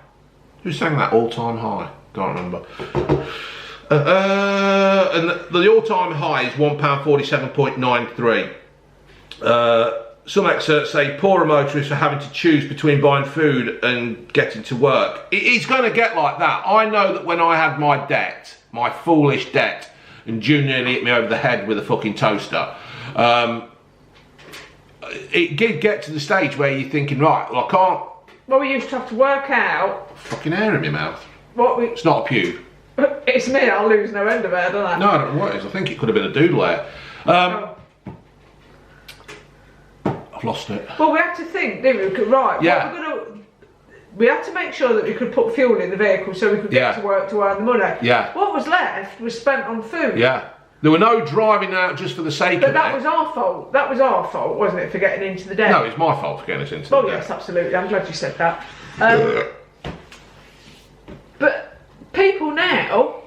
[SPEAKER 1] Who sang that all-time high? Can't remember. And the all-time high is £1.47.93. Some experts say poorer motorists are having to choose between buying food and getting to work. It's going to get like that. I know that when I had my debt, my foolish debt, and June nearly hit me over the head with a fucking toaster, it did get to the stage where you're thinking, right, well I can't...
[SPEAKER 2] Well, we used to have to work out...
[SPEAKER 1] Fucking air in my mouth.
[SPEAKER 2] It's
[SPEAKER 1] not a pube.
[SPEAKER 2] It's me, I'll lose no end of hair, don't I?
[SPEAKER 1] No, I don't know what it is. I think it could have been a doodle hair. I've lost it.
[SPEAKER 2] Well, we had to think, didn't we? Right,
[SPEAKER 1] yeah.
[SPEAKER 2] We had to make sure that we could put fuel in the vehicle so we could get to work to earn the money.
[SPEAKER 1] Yeah.
[SPEAKER 2] What was left was spent on food.
[SPEAKER 1] Yeah. There were no driving out just for the sake of it.
[SPEAKER 2] But that was our fault. That was our fault, wasn't it, for getting into the debt?
[SPEAKER 1] No, it's my fault for getting us into the debt.
[SPEAKER 2] Oh, yes, absolutely. I'm glad you said that. But people now,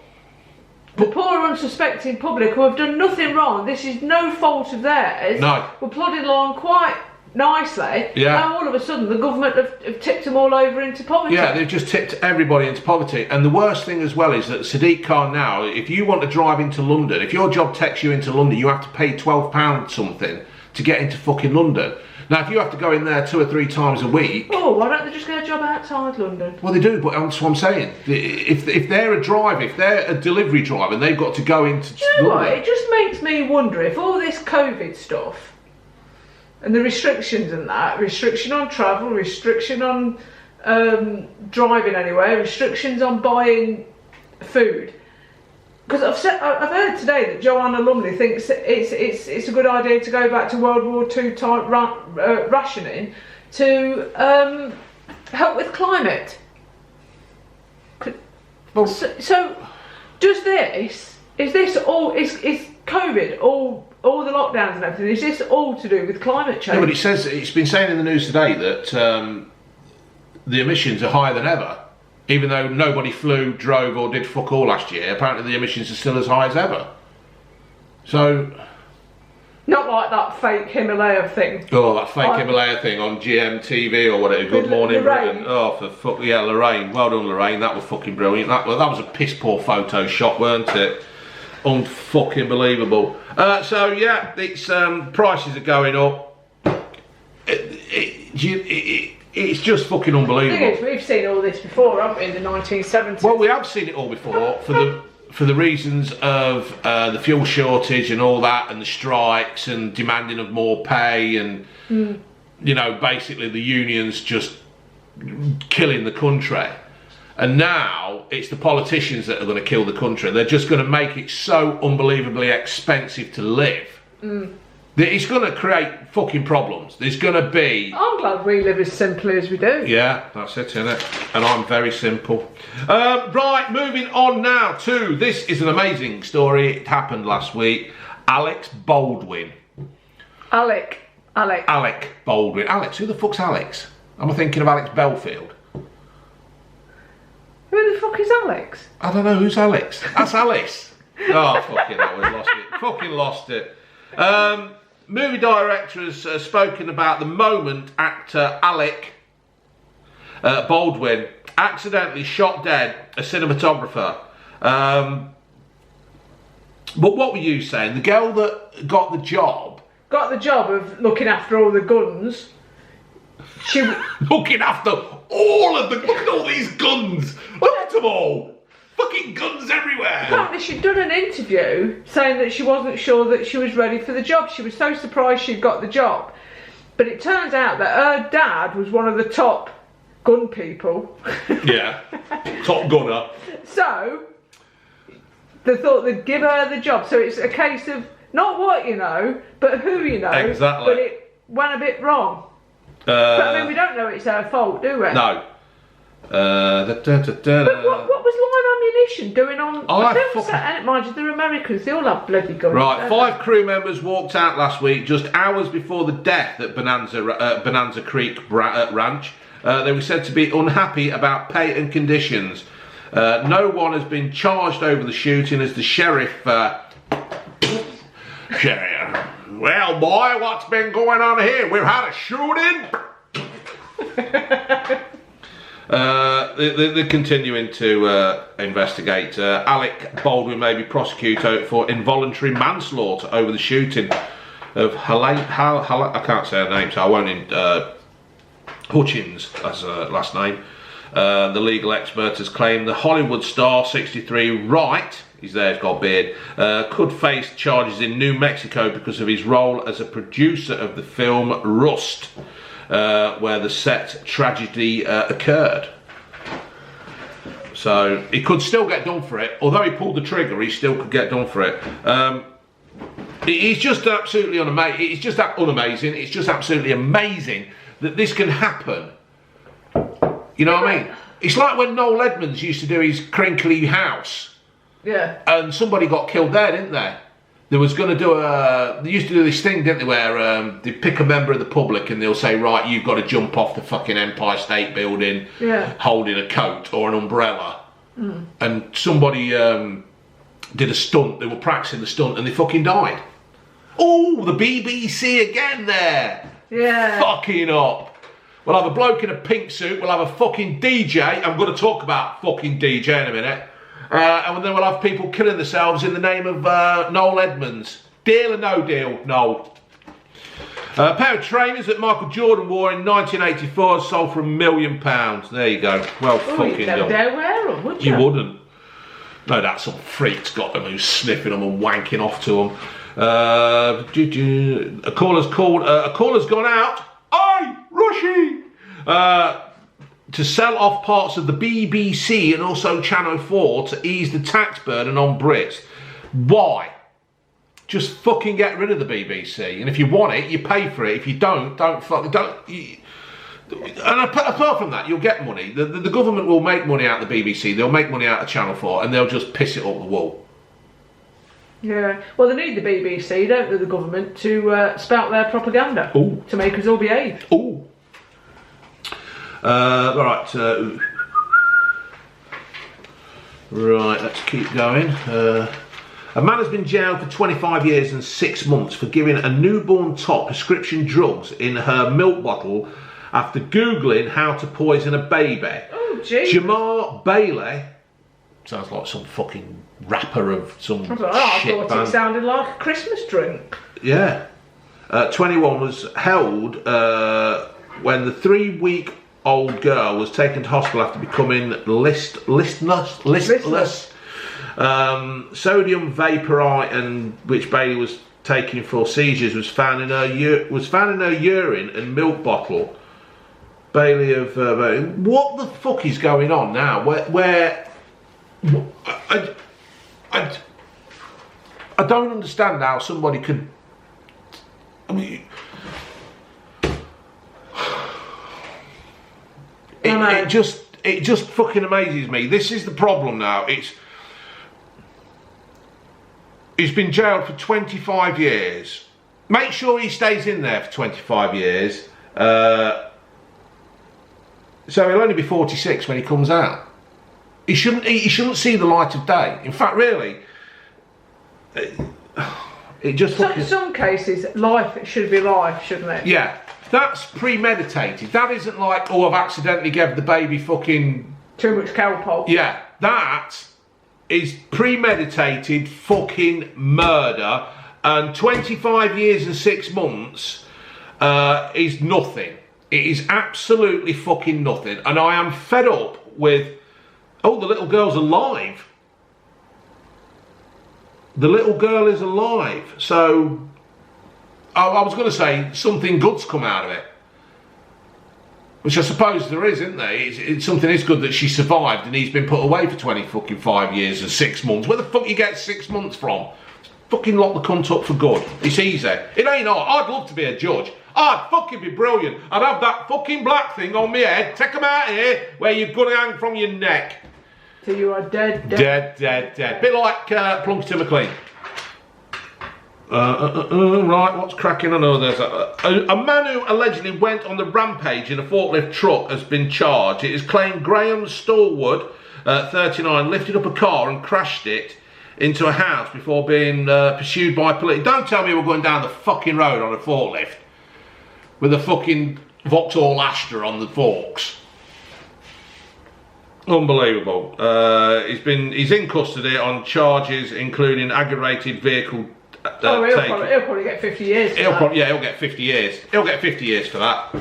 [SPEAKER 2] the poor unsuspecting public who have done nothing wrong, this is no fault of theirs.
[SPEAKER 1] No.
[SPEAKER 2] We're plodding along quite nicely.
[SPEAKER 1] Yeah.
[SPEAKER 2] Now all of a sudden the government have tipped them all over into poverty.
[SPEAKER 1] Yeah, they've just tipped everybody into poverty. And the worst thing as well is that Sadiq Khan now, if you want to drive into London, if your job takes you into London, you have to pay £12 something to get into fucking London. Now, if you have to go in there 2 or 3 times a week...
[SPEAKER 2] Oh, why don't they just get a job outside London?
[SPEAKER 1] Well, they do, but that's what I'm saying. If they're a driver, if they're a delivery driver, and they've got to go into
[SPEAKER 2] London... You know what? It just makes me wonder if all this COVID stuff and the restrictions and that, restriction on travel, restriction on driving anywhere, restrictions on buying food... Because I've heard today that Joanna Lumley thinks it's a good idea to go back to World War II type rationing to help with climate.
[SPEAKER 1] Well,
[SPEAKER 2] so does this? Is COVID all the lockdowns and everything? Is this all to do with climate change?
[SPEAKER 1] No, but it's been saying in the news today that the emissions are higher than ever. Even though nobody flew, drove or did fuck all last year, apparently the emissions are still as high as ever. So...
[SPEAKER 2] Not like that fake Himalaya thing.
[SPEAKER 1] Oh, that fake Himalaya thing on GMTV or whatever. Good Morning Britain. Oh, for fuck... Yeah, Lorraine. Well done, Lorraine. That was fucking brilliant. That was a piss-poor Photoshop, weren't it? Unfucking believable. So, yeah, it's prices are going up. It's just fucking unbelievable.
[SPEAKER 2] The thing is, we've seen all this before, haven't we, in the 1970s?
[SPEAKER 1] Well, we have seen it all before for the reasons of the fuel shortage and all that, and the strikes and demanding of more pay, and you know, basically the unions just killing the country. And now it's the politicians that are going to kill the country. They're just going to make it so unbelievably expensive to live. It's going to create fucking problems. There's going to be...
[SPEAKER 2] I'm glad we live as simply as we do.
[SPEAKER 1] Yeah, that's it, isn't it? And I'm very simple. Right, moving on now to... This is an amazing story. It happened last week. Alec Baldwin.
[SPEAKER 2] Alec
[SPEAKER 1] Baldwin. Alex, who the fuck's Alex? Am I thinking of Alex Belfield?
[SPEAKER 2] Who the fuck is Alex?
[SPEAKER 1] I don't know, who's Alex? That's Alice. Oh, fucking hell, we lost it. Fucking lost it. Movie director has spoken about the moment actor Alec Baldwin accidentally shot dead a cinematographer. But what were you saying? The girl that got the job
[SPEAKER 2] of looking after all the guns. She
[SPEAKER 1] looking after all of the... Look at all these guns. Look at them all. Fucking guns everywhere.
[SPEAKER 2] Apparently she'd done an interview saying that she wasn't sure that she was ready for the job. She was so surprised she'd got the job. But it turns out that her dad was one of the top gun people.
[SPEAKER 1] Yeah, top gunner.
[SPEAKER 2] So they thought they'd give her the job. So it's a case of not what you know, but who you know.
[SPEAKER 1] Exactly.
[SPEAKER 2] But it went a bit wrong. But I mean, we don't know it's her fault, do we?
[SPEAKER 1] No.
[SPEAKER 2] But what was Live Ammunition doing on? Mind you, they're Americans. They all have bloody guns.
[SPEAKER 1] Right, 5 crew members walked out last week, just hours before the death at Bonanza Creek Ranch. They were said to be unhappy about pay and conditions. No one has been charged over the shooting, as the sheriff. Well, boy, what's been going on here? We've had a shooting. They're continuing to investigate. Alec Baldwin may be prosecuted for involuntary manslaughter over the shooting of I can't say her name, so I won't. Hutchins as her last name. The legal expert has claimed the Hollywood star, 63, Wright, he's there, he's got a beard, could face charges in New Mexico because of his role as a producer of the film Rust, where the set tragedy occurred. So he could still get done for it. Although he pulled the trigger, he still could get done for it. It's just absolutely unamazing. It's just unamazing. It's just absolutely amazing that this can happen. You know what I mean? It's like when Noel Edmonds used to do his crinkly house.
[SPEAKER 2] Yeah.
[SPEAKER 1] And somebody got killed there, didn't they? They was going to do they used to do this thing, didn't they, where they pick a member of the public and they'll say, right, you've got to jump off the fucking Empire State Building, holding a coat or an umbrella. And somebody did a stunt, they were practicing the stunt and they fucking died. Oh, the BBC again there.
[SPEAKER 2] Yeah.
[SPEAKER 1] Fucking up. We'll have a bloke in a pink suit, we'll have a fucking DJ, I'm going to talk about fucking DJ in a minute. And then we'll have people killing themselves in the name of Noel Edmonds. Deal or no deal? No. A pair of trainers that Michael Jordan wore in 1984 sold for £1 million. There you go. Well, fucking
[SPEAKER 2] you'd never dare wear them, would you?
[SPEAKER 1] You wouldn't. No, that some freak's got them who's sniffing them and wanking off to them. A caller's called. A caller's gone out. Oi, Rushy! To sell off parts of the BBC and also Channel 4 to ease the tax burden on Brits. Why? Just fucking get rid of the BBC. And if you want it, you pay for it. If you don't fucking don't. And apart from that, you'll get money. The government will make money out of the BBC. They'll make money out of Channel 4, and they'll just piss it up the wall.
[SPEAKER 2] Yeah. Well, they need the BBC, don't they, the government, to spout their propaganda.
[SPEAKER 1] Ooh.
[SPEAKER 2] To make us all behave.
[SPEAKER 1] Ooh. Right, let's keep going. A man has been jailed for 25 years and 6 months for giving a newborn tot prescription drugs in her milk bottle after Googling how to poison a baby.
[SPEAKER 2] Oh, jeez.
[SPEAKER 1] Jamar Bailey, sounds like some fucking rapper of some shit
[SPEAKER 2] I thought
[SPEAKER 1] band.
[SPEAKER 2] It sounded like a Christmas drink.
[SPEAKER 1] Yeah. 21 was held when the 3-week-old girl was taken to hospital after becoming listless. Sodium vaporite, which Bailey was taking for seizures, was found in her urine and milk bottle. Bailey of what the fuck is going on now? I don't understand how somebody could. I mean, it just fucking amazes me. This is the problem now. He's been jailed for 25 years. Make sure he stays in there for 25 years. So he'll only be 46 when he comes out. He shouldn't see the light of day. In fact, really, it just.
[SPEAKER 2] So in some cases, life should be life, shouldn't it?
[SPEAKER 1] Yeah, that's premeditated. That isn't like, oh, I've accidentally gave the baby fucking
[SPEAKER 2] too much cowpole.
[SPEAKER 1] Yeah, that is premeditated fucking murder, and 25 years and 6 months is nothing. It is absolutely fucking nothing, and I am fed up with. Oh, the little girl's alive. The little girl is alive. So, I was going to say something good's come out of it. Which I suppose there is, isn't there? It's something is good that she survived and he's been put away for 25 years and 6 months. Where the fuck you get 6 months from? Fucking lock the cunt up for good. It's easy. It ain't hard. I'd love to be a judge. I'd fucking be brilliant. I'd have that fucking black thing on my head, take them out here, where you're gonna hang from your neck.
[SPEAKER 2] Till you are dead.
[SPEAKER 1] Bit like Plunkett McLean. Right, what's cracking? I know there's a man who allegedly went on the rampage in a forklift truck has been charged. It is claimed Graham Stallwood, 39, lifted up a car and crashed it into a house before being pursued by police. Don't tell me we're going down the fucking road on a forklift with a fucking Vauxhall Astra on the forks. Unbelievable. He's in custody on charges including aggravated vehicle.
[SPEAKER 2] He'll probably get 50 years.
[SPEAKER 1] He'll get 50 years. He'll get 50 years for that.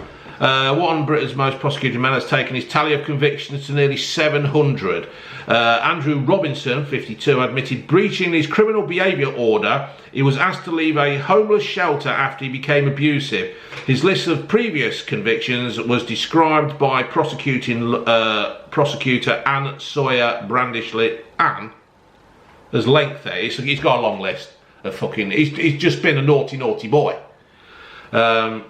[SPEAKER 1] One of Britain's most prosecuted men has taken his tally of convictions to nearly 700. Andrew Robinson, 52, admitted breaching his criminal behaviour order. He was asked to leave a homeless shelter after he became abusive. His list of previous convictions was described by prosecutor Anne Sawyer Brandishley as lengthy. He's got a long list of fucking. He's just been a naughty boy. I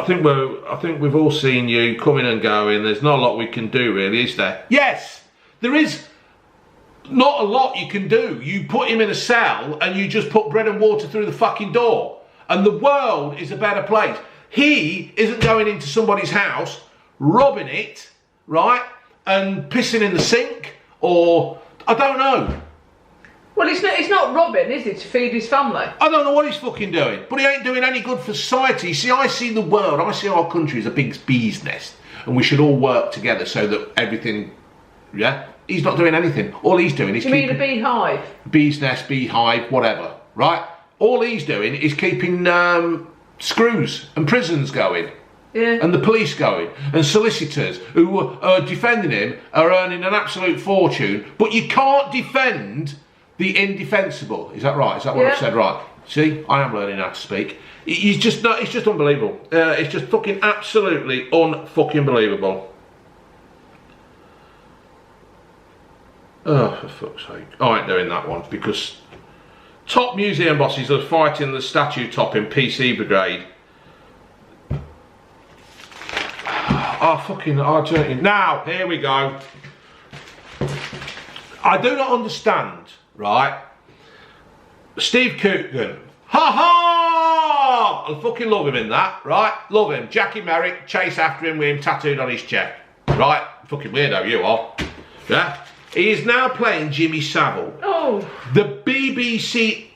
[SPEAKER 1] think we've all seen you coming and going. There's not a lot we can do, really, is there? Yes, there is not a lot you can do. You put him in a cell and you just put bread and water through the fucking door, and the world is a better place. He isn't going into somebody's house, robbing it, right, and pissing in the sink, or I don't know.
[SPEAKER 2] Well, it's not robbing, is it, to feed his family?
[SPEAKER 1] I don't know what he's fucking doing, but he ain't doing any good for society. See, I see the world, I see our country as a big bee's nest, and we should all work together so that everything, yeah? He's not doing anything. All he's doing is
[SPEAKER 2] keeping... You mean a beehive?
[SPEAKER 1] Bee's nest, beehive, whatever, right? All he's doing is keeping screws and prisons going.
[SPEAKER 2] Yeah.
[SPEAKER 1] And the police going, and solicitors who are defending him are earning an absolute fortune, but you can't defend the indefensible. Is that right? Is that what I've said right? See, I am learning how to speak. It's just unbelievable. It's just fucking absolutely unfucking believable. Oh, for fuck's sake. I ain't doing that one because top museum bosses are fighting the statue top in PC Brigade. Now, here we go. I do not understand. Right, Steve Coogan, ha ha! I fucking love him in that, right? Love him. Jackie Merrick, chase after him with him tattooed on his chest, right? Fucking weirdo you are, yeah? He is now playing Jimmy Savile.
[SPEAKER 2] Oh.
[SPEAKER 1] The BBC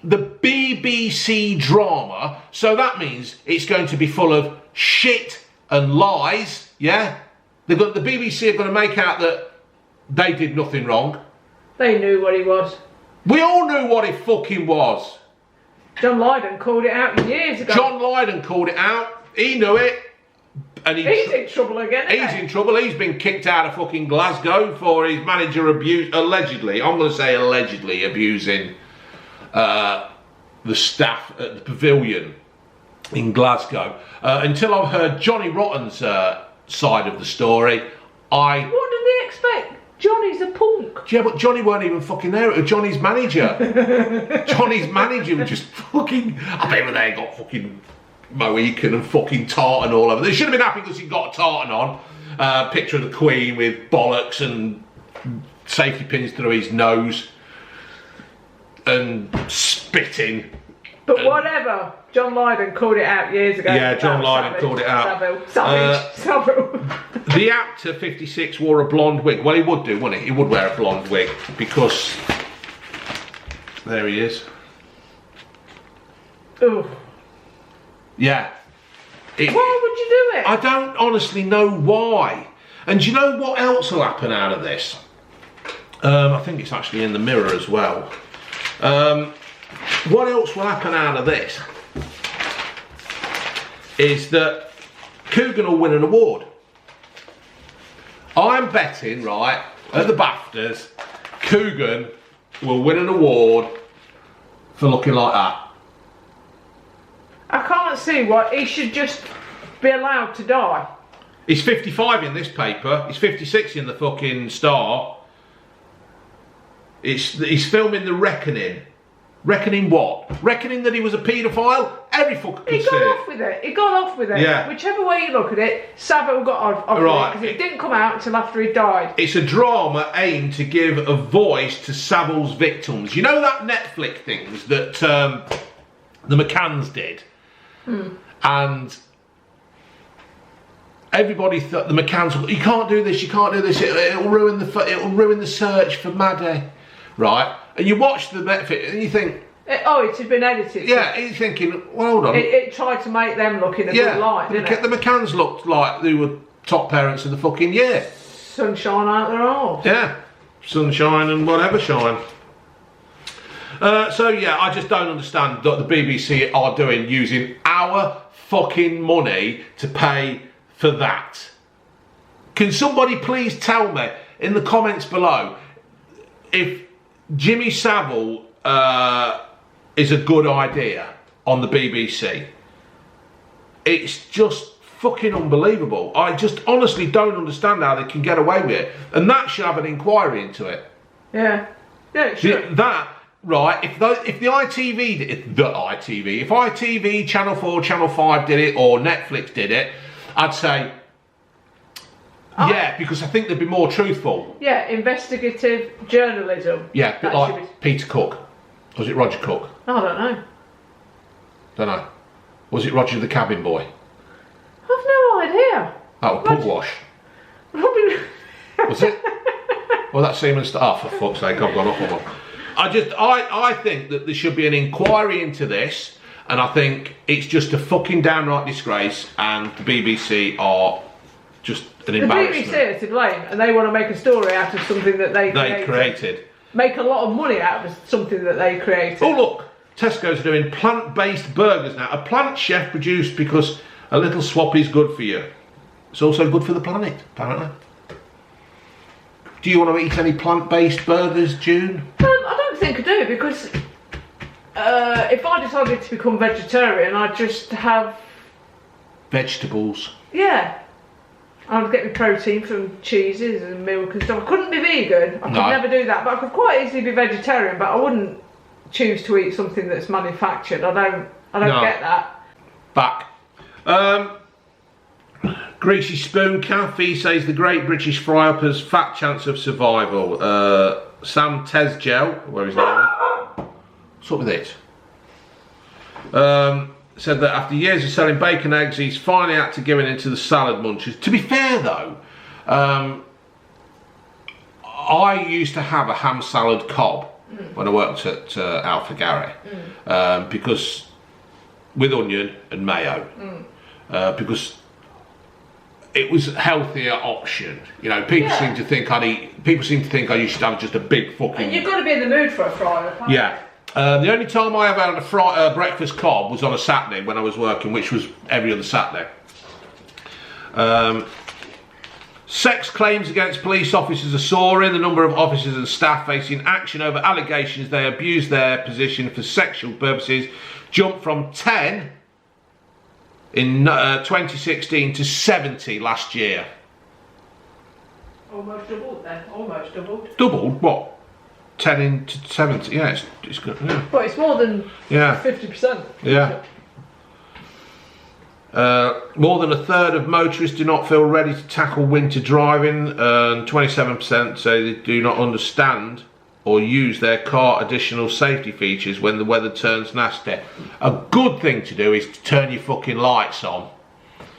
[SPEAKER 1] drama. So that means it's going to be full of shit and lies, yeah? The BBC are going to make out that they did nothing wrong.
[SPEAKER 2] They knew what he was.
[SPEAKER 1] We all knew what he fucking was.
[SPEAKER 2] John Lydon called it out years ago.
[SPEAKER 1] John Lydon called it out. He knew it. And
[SPEAKER 2] he's in trouble again.
[SPEAKER 1] He's in trouble. He's been kicked out of fucking Glasgow for his manager allegedly. I'm going to say allegedly abusing the staff at the pavilion in Glasgow. Until I've heard Johnny Rotten's side of the story,
[SPEAKER 2] What did they expect? Johnny's a punk.
[SPEAKER 1] Yeah, but Johnny weren't even fucking there. It was Johnny's manager. Johnny's manager was just fucking... I bet they got fucking Mohican and fucking tartan all over. They should have been happy because he got a tartan on. Picture of the Queen with bollocks and safety pins through his nose. And spitting.
[SPEAKER 2] But whatever. John Lydon called it out years ago.
[SPEAKER 1] Yeah, John Lydon called it out.
[SPEAKER 2] Savile.
[SPEAKER 1] The actor, 56, wore a blonde wig. Well, he would do, wouldn't he? He would wear a blonde wig because... There he is.
[SPEAKER 2] Ooh.
[SPEAKER 1] Yeah.
[SPEAKER 2] Why would you do it?
[SPEAKER 1] I don't honestly know why. And do you know what else will happen out of this? I think it's actually in the Mirror as well. What else will happen out of this is that Coogan will win an award. I'm betting, right, at the BAFTAs, Coogan will win an award for looking like that.
[SPEAKER 2] I can't see why he should just be allowed to die.
[SPEAKER 1] He's 55 in this paper, he's 56 in the fucking Star. He's filming The Reckoning. Reckoning what? Reckoning that he was a paedophile? Every fucker could see it.
[SPEAKER 2] He got off with it. He got off with it.
[SPEAKER 1] Yeah.
[SPEAKER 2] Whichever way you look at it, Savile got off with it because it didn't come out until after he died.
[SPEAKER 1] It's a drama aimed to give a voice to Savile's victims. You know that Netflix things that the McCanns did? And everybody thought the McCanns, you can't do this, you can't do this, it'll ruin the search for Maddie. Right? And you watch the Netflix and you think,
[SPEAKER 2] it had been edited.
[SPEAKER 1] Yeah, you're thinking, well, hold on.
[SPEAKER 2] It tried to make them look in a good light, didn't it?
[SPEAKER 1] The McCanns looked like they were top parents of the fucking year.
[SPEAKER 2] Sunshine out their arse.
[SPEAKER 1] Yeah, sunshine and whatever shine. So yeah, I just don't understand what the BBC are doing, using our fucking money to pay for that. Can somebody please tell me in the comments below if Jimmy Savile is a good idea on the BBC? It's just fucking unbelievable. I just honestly don't understand how they can get away with it, and that should have an inquiry into it.
[SPEAKER 2] Yeah, it should.
[SPEAKER 1] That, right, if the ITV did it, if ITV, Channel 4, Channel 5 did it, or Netflix did it, I'd say, yeah, because I think they'd be more truthful.
[SPEAKER 2] Yeah, investigative journalism.
[SPEAKER 1] Yeah, a bit like Peter Cook. Or was it Roger Cook?
[SPEAKER 2] I don't know.
[SPEAKER 1] Don't know. Was it Roger the cabin boy?
[SPEAKER 2] I've no idea.
[SPEAKER 1] Oh, Pugwash. Was it? Well, that semen stuff. Oh, for fuck's sake, I've gone off on one. I think that there should be an inquiry into this, and I think it's just a fucking downright disgrace, and the BBC are just an embarrassment.
[SPEAKER 2] The BBC are to blame, and they want to make a story out of something that they created. Make a lot of money out of something that they created.
[SPEAKER 1] Oh look, Tesco's doing plant-based burgers now. A plant chef produced because a little swap is good for you. It's also good for the planet, apparently. Do you want to eat any plant-based burgers, June?
[SPEAKER 2] I don't think I do, because if I decided to become vegetarian, I'd just have
[SPEAKER 1] vegetables.
[SPEAKER 2] Yeah. I'd get my protein from cheeses and milk and stuff. I couldn't be vegan. I could never do that. But I could quite easily be vegetarian. But I wouldn't choose to eat something that's manufactured. I don't get that.
[SPEAKER 1] Back. Greasy spoon. Kathy says the Great British Fry-Upper's fat chance of survival. Sam Tesgel, where is that? What's up with it? Said that after years of selling bacon eggs, he's finally had to give into the salad munchers. To be fair though, I used to have a ham salad cob when I worked at Alpha Gary, because with onion and mayo, because it was a healthier option. You know, people seem to think I used to have just a big fucking.
[SPEAKER 2] And you've got to be in the mood for a fry-up.
[SPEAKER 1] Yeah. The only time I ever had a breakfast cob was on a Saturday when I was working, which was every other Saturday. Sex claims against police officers are soaring. The number of officers and staff facing action over allegations they abused their position for sexual purposes jumped from 10 in 2016 to 70 last year.
[SPEAKER 2] Almost doubled then. Almost doubled.
[SPEAKER 1] Doubled? What? 10 into 70, yeah, it's good. Yeah.
[SPEAKER 2] But it's more than 50%.
[SPEAKER 1] Yeah. More than a third of motorists do not feel ready to tackle winter driving, and 27% say they do not understand or use their car additional safety features when the weather turns nasty. A good thing to do is to turn your fucking lights on.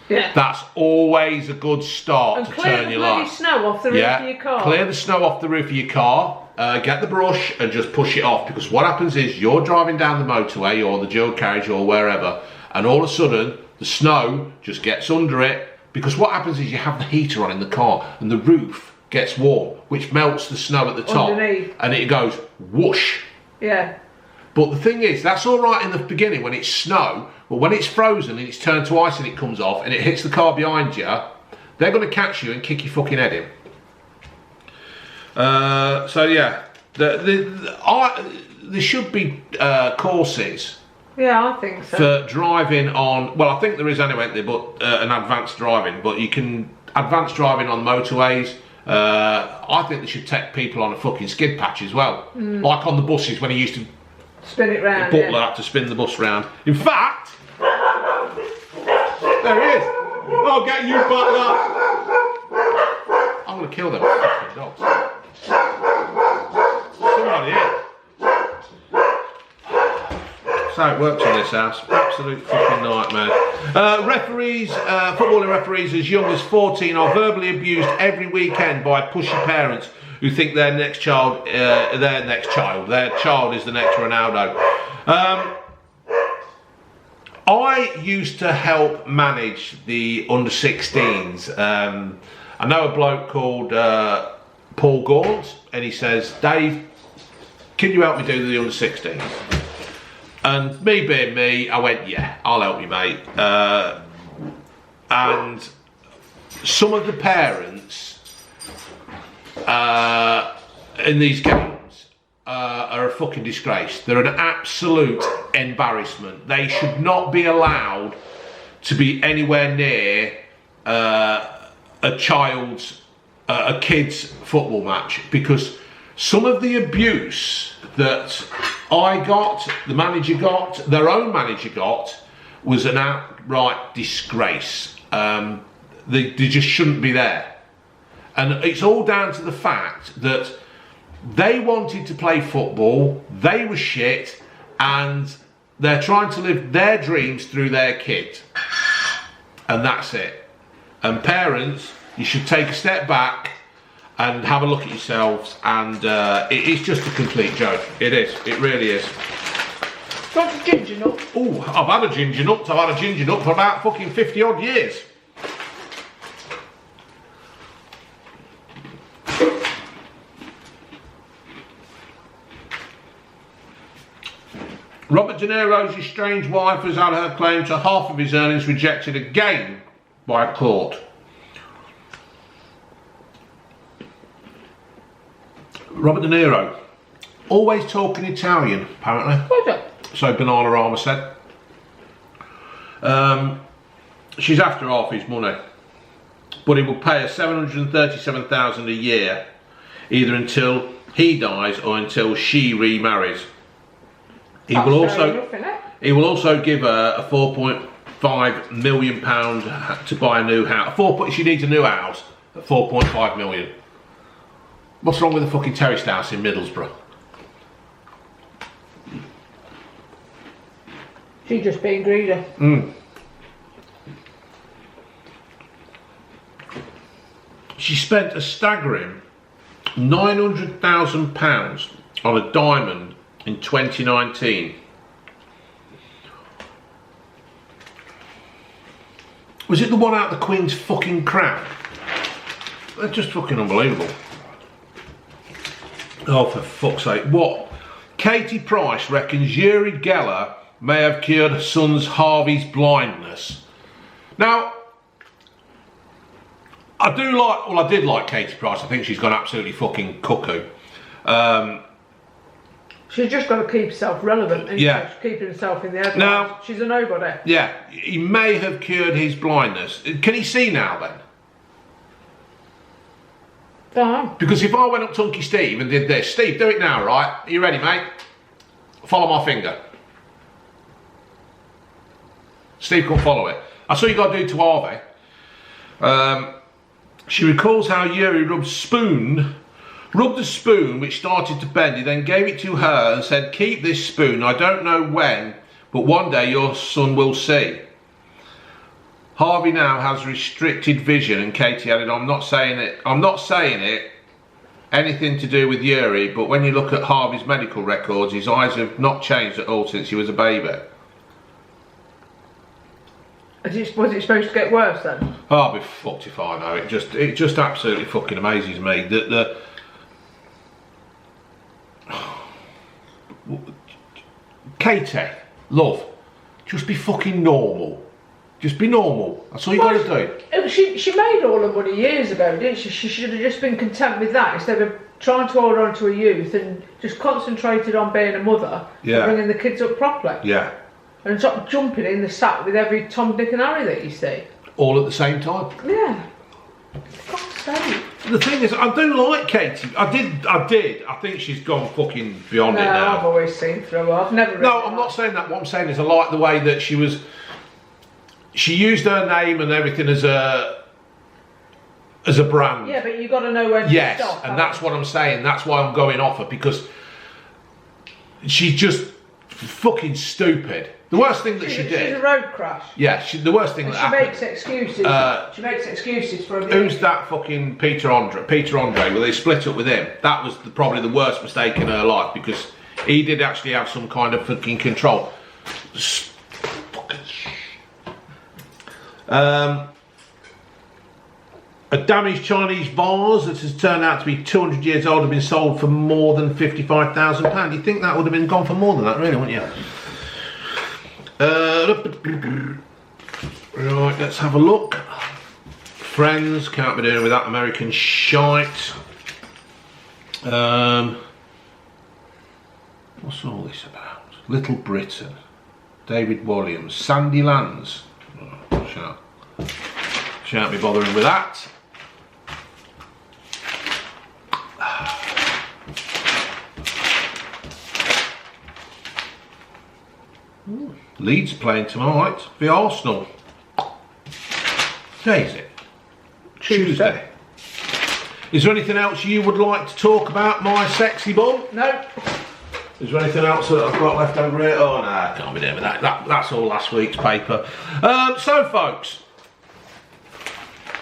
[SPEAKER 2] Yeah.
[SPEAKER 1] That's always a good start to turn your lights.
[SPEAKER 2] And clear the snow off the roof of your car.
[SPEAKER 1] Clear the snow off the roof of your car. Get the brush and just push it off, because what happens is you're driving down the motorway or the dual carriage or wherever, and all of a sudden the snow just gets under it, because what happens is you have the heater on in the car and the roof gets warm, which melts the snow at the top underneath, and it goes whoosh.
[SPEAKER 2] Yeah.
[SPEAKER 1] But the thing is, that's all right in the beginning when it's snow, but when it's frozen and it's turned to ice and it comes off and it hits the car behind you, they're going to catch you and kick your fucking head in. So yeah, there should be courses.
[SPEAKER 2] Yeah, I think so.
[SPEAKER 1] For driving on, well, I think there is anyway, but an advanced driving. But you can advanced driving on motorways. I think they should take people on a fucking skid patch as well, like on the buses when he used to
[SPEAKER 2] Spin it round.
[SPEAKER 1] The butler had to spin the bus round. In fact, there he is. I'll get you back that. I'm going to kill them fucking dogs. Somebody here. That's how it works in this house. Absolute fucking nightmare. Referees, footballing referees as young as 14 are verbally abused every weekend by pushy parents who think their child is the next Ronaldo. I used to help manage the under-16s. I know a bloke called Paul Gaunt, and he says, Dave, can you help me do the under-16s? And me being me, I went, yeah, I'll help you, mate. And some of the parents in these games are a fucking disgrace. They're an absolute embarrassment. They should not be allowed to be anywhere near a kid's football match, because some of the abuse that I got, the manager got, their own manager got, was an outright disgrace. They just shouldn't be there. And it's all down to the fact that they wanted to play football, they were shit, and they're trying to live their dreams through their kid. And that's it. And parents, you should take a step back and have a look at yourselves, and it is just a complete joke. It is, it really is.
[SPEAKER 2] Do you want a ginger nut?
[SPEAKER 1] Oh, I've had a ginger nut for about fucking 50 odd years. Robert De Niro's estranged wife has had her claim to half of his earnings rejected again by a court. Robert De Niro, always talking Italian, apparently.
[SPEAKER 2] What's it?
[SPEAKER 1] So Bananarama said. She's after half his money, but he will pay her $737,000 a year, either until he dies or until she remarries. He will also give her a £4.5 million to buy a new house. She needs a new house at £4.5 million. What's wrong with the fucking terraced house in Middlesbrough?
[SPEAKER 2] She's just being greedy.
[SPEAKER 1] She spent a staggering £900,000 on a diamond in 2019. Was it the one out of the Queen's fucking crown? They're just fucking unbelievable. Oh, for fuck's sake. What? Katie Price reckons Uri Geller may have cured her son's Harvey's blindness. Now, I did like Katie Price. I think she's gone absolutely fucking cuckoo.
[SPEAKER 2] She's just got to keep herself relevant, and
[SPEAKER 1] yeah,
[SPEAKER 2] she's keeping herself in the headlines.
[SPEAKER 1] Now,
[SPEAKER 2] she's a nobody.
[SPEAKER 1] Yeah, he may have cured his blindness. Can he see now then?
[SPEAKER 2] Don't.
[SPEAKER 1] Because if I went up to Unky Steve and did this, Steve, do it now, right? Are you ready, mate? Follow my finger. Steve can follow it. That's all you got to do to Harvey. She recalls how Yuri rubbed the spoon which started to bend. He then gave it to her and said, keep this spoon. I don't know when, but one day your son will see. Harvey now has restricted vision, and Katie added, I'm not saying it anything to do with Yuri, but when you look at Harvey's medical records, his eyes have not changed at all since he was a baby.
[SPEAKER 2] Was it supposed to get worse then?
[SPEAKER 1] Oh, I'll be fucked if I know. It just absolutely fucking amazes me that Katie, love, just be fucking normal. Just be normal. That's all you got to
[SPEAKER 2] do. She made all her money years ago, didn't she? She should have just been content with that instead of trying to hold on to a youth and just concentrated on being a mother and bringing the kids up properly.
[SPEAKER 1] Yeah.
[SPEAKER 2] And stop jumping in the sack with every Tom, Dick and Harry that you see.
[SPEAKER 1] All at the same time.
[SPEAKER 2] Yeah. For God's safe.
[SPEAKER 1] The thing is, I do like Katie. I did. I think she's gone fucking beyond it now.
[SPEAKER 2] I've always seen through her. I've never.
[SPEAKER 1] No, I'm not saying that. What I'm saying is, I like the way that she used her name and everything as a brand.
[SPEAKER 2] Yeah, but you got to know when to
[SPEAKER 1] yes,
[SPEAKER 2] stop.
[SPEAKER 1] And that's what I'm saying. That's why I'm going off her, because she's just fucking stupid. The worst thing that she did.
[SPEAKER 2] She's a road crash.
[SPEAKER 1] Yeah, the worst thing that happened.
[SPEAKER 2] She makes excuses. She makes excuses for him.
[SPEAKER 1] Who's that fucking Peter Andre? Well, they split up with him. That was probably the worst mistake in her life, because he did actually have some kind of fucking control. A damaged Chinese vase that has turned out to be 200 years old have been sold for more than £55,000. You think that would have been gone for more than that, really, wouldn't you? Right, let's have a look. Friends, can't be doing with that American shite. What's all this about? Little Britain. David Williams. Sandy Lands. Oh, shan't be bothering with that. Leeds playing tonight for Arsenal. Day is it? Tuesday. Is there anything else you would like to talk about, my sexy bum?
[SPEAKER 2] No.
[SPEAKER 1] Is there anything else that I've got left over here? Oh no, I can't be doing with that. That's all last week's paper. So folks,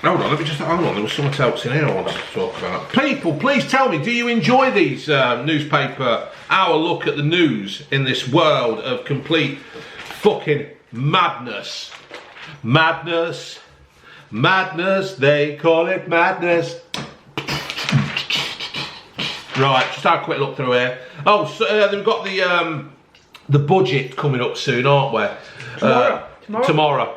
[SPEAKER 1] hold on, there was something else in here I wanted to talk about. People, please tell me, do you enjoy these newspaper hour look at the news in this world of complete fucking madness? Madness, they call it madness. Right, just have a quick look through here. Oh, so, they've got the budget coming up soon, aren't we? Tomorrow.